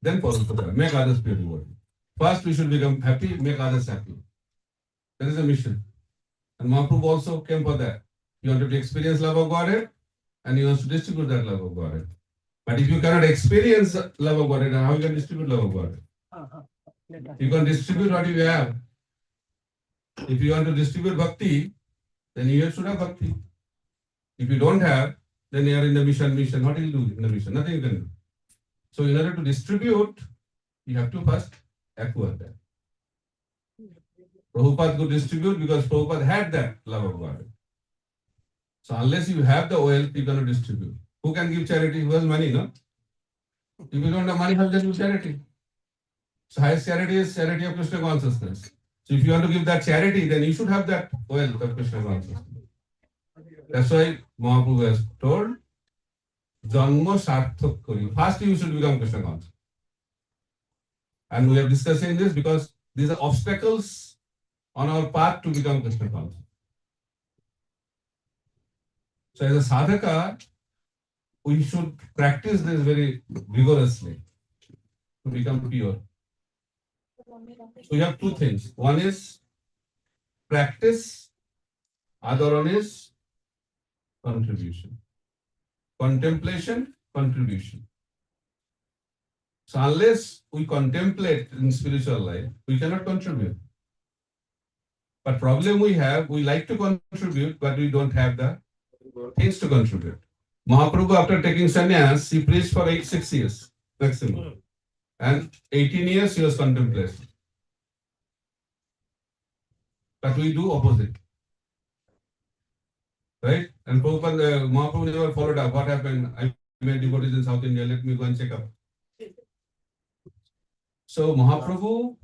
Then follow upakar, make others pure devotee. First we should become happy, make others happy. That is the mission. And Mahaprabhu also came for that. He wanted to experience love of Godhead and he wants to distribute that love of Godhead. But if you cannot experience love of Godhead, how you can distribute love of Godhead? You can distribute what you have. If you want to distribute bhakti, then you should have bhakti. If you don't have, then you are in the mission. What will you do in the mission? Nothing you can do. So in order to distribute, you have to first acquire that. Prabhupada could distribute because Prabhupada had that love of God. So unless you have the wealth, you cannot distribute. Who can give charity? Who has money, no? If you don't have money, how can you do charity? So highest charity is charity of Krishna consciousness. So if you want to give that charity, then you should have that wealth of Krishna consciousness. That's why Mahaprabhu has told, Janma sarthak kori. First you should become Krishna conscious. And we are discussing this because these are obstacles on our path to become Krishna conscious. So as a sadhaka, we should practice this very vigorously to become pure. So we have two things. One is practice, other one is contribution. Contemplation, contribution. So unless we contemplate in spiritual life, we cannot contribute. But problem we have, we like to contribute, but we don't have the things to contribute. Mahaprabhu, after taking sannyas, he preached for 6 years maximum. And 18 years he was contemplation. But we do opposite. Right? And Prabhupada, Mahaprabhu never followed up. What happened? I made devotees in South India, let me go and check up. So Mahaprabhu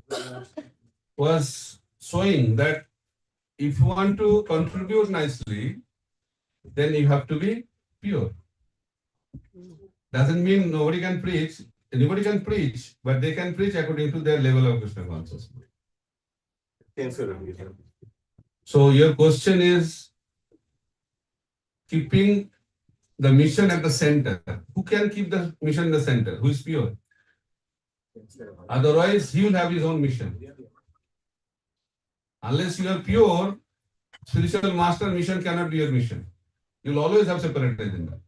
was showing that if you want to contribute nicely, then you have to be pure. Doesn't mean nobody can preach. Anybody can preach, but they can preach according to their level of Krishna consciousness. So your question is keeping the mission at the center. Who can keep the mission in the center? Who is pure? Otherwise, he will have his own mission. Unless you are pure, spiritual master mission cannot be your mission. You will always have separate agenda.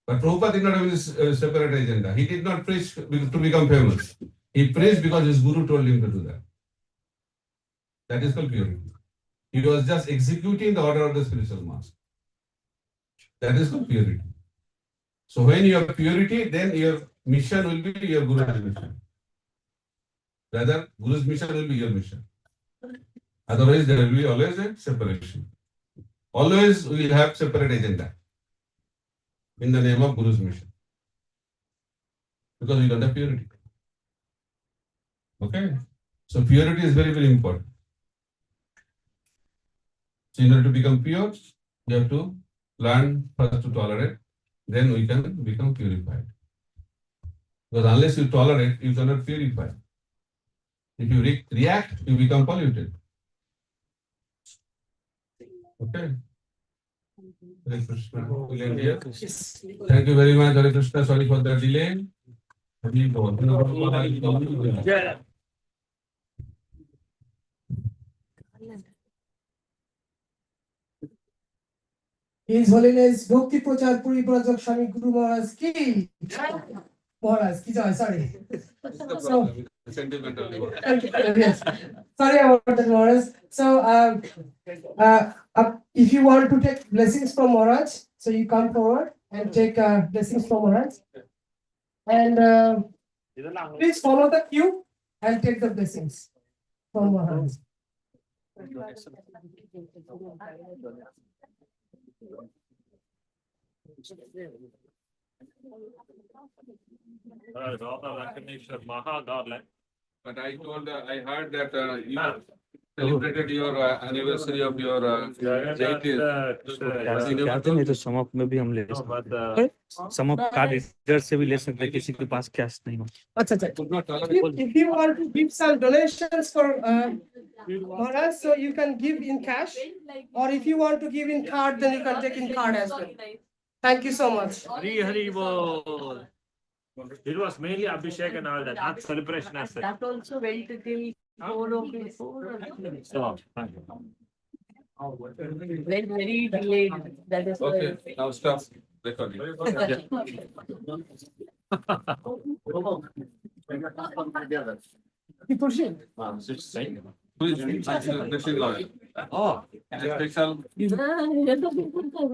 But Prabhupada did not have his separate agenda. He did not preach to become famous. He preached because his guru told him to do that. That is called purity. He was just executing the order of the spiritual master. That is called purity. So when you have purity, then your mission will be your guru's mission. Rather, guru's mission will be your mission. Otherwise, there will be always a separation. Always we will have separate agenda in the name of guru's mission. Because we don't have purity. Okay? So purity is very, very important. So in order to become pure, you have to learn first to tolerate, then we can become purified. Because unless you tolerate, you cannot purify. If you react, you become polluted. Okay? Hare Krishna. We'll end here. Thank you very much, Hare Krishna. Sorry for the delay. Yeah. His Holiness Bhakti Prachar Parivrajaka Swami Guru Maharaj ki. Maharaj ki joy, sorry. So, yes. Sorry about that, Maharaj. So, if you want to take blessings from Maharaj, so you come forward and take blessings from Maharaj. And please follow the queue and take the blessings from Maharaj. But I heard that you celebrated your anniversary of your कहते नहीं तो समप में भी हम ले सकते हैं समप card इधर से भी ले सकते हैं किसी के पास कैश नहीं हो If you want to give some donations for Maharaj, so you can give in cash, or if you want to give in card, then you can take in card as well. Thank you so much. Hari bol. It was mainly Abhishek and all that, not celebration as such. That also went till 4 o'clock. So, Went very delayed. That is why. Okay, now stop recording. Keep pushing. Who is this? Oh, special.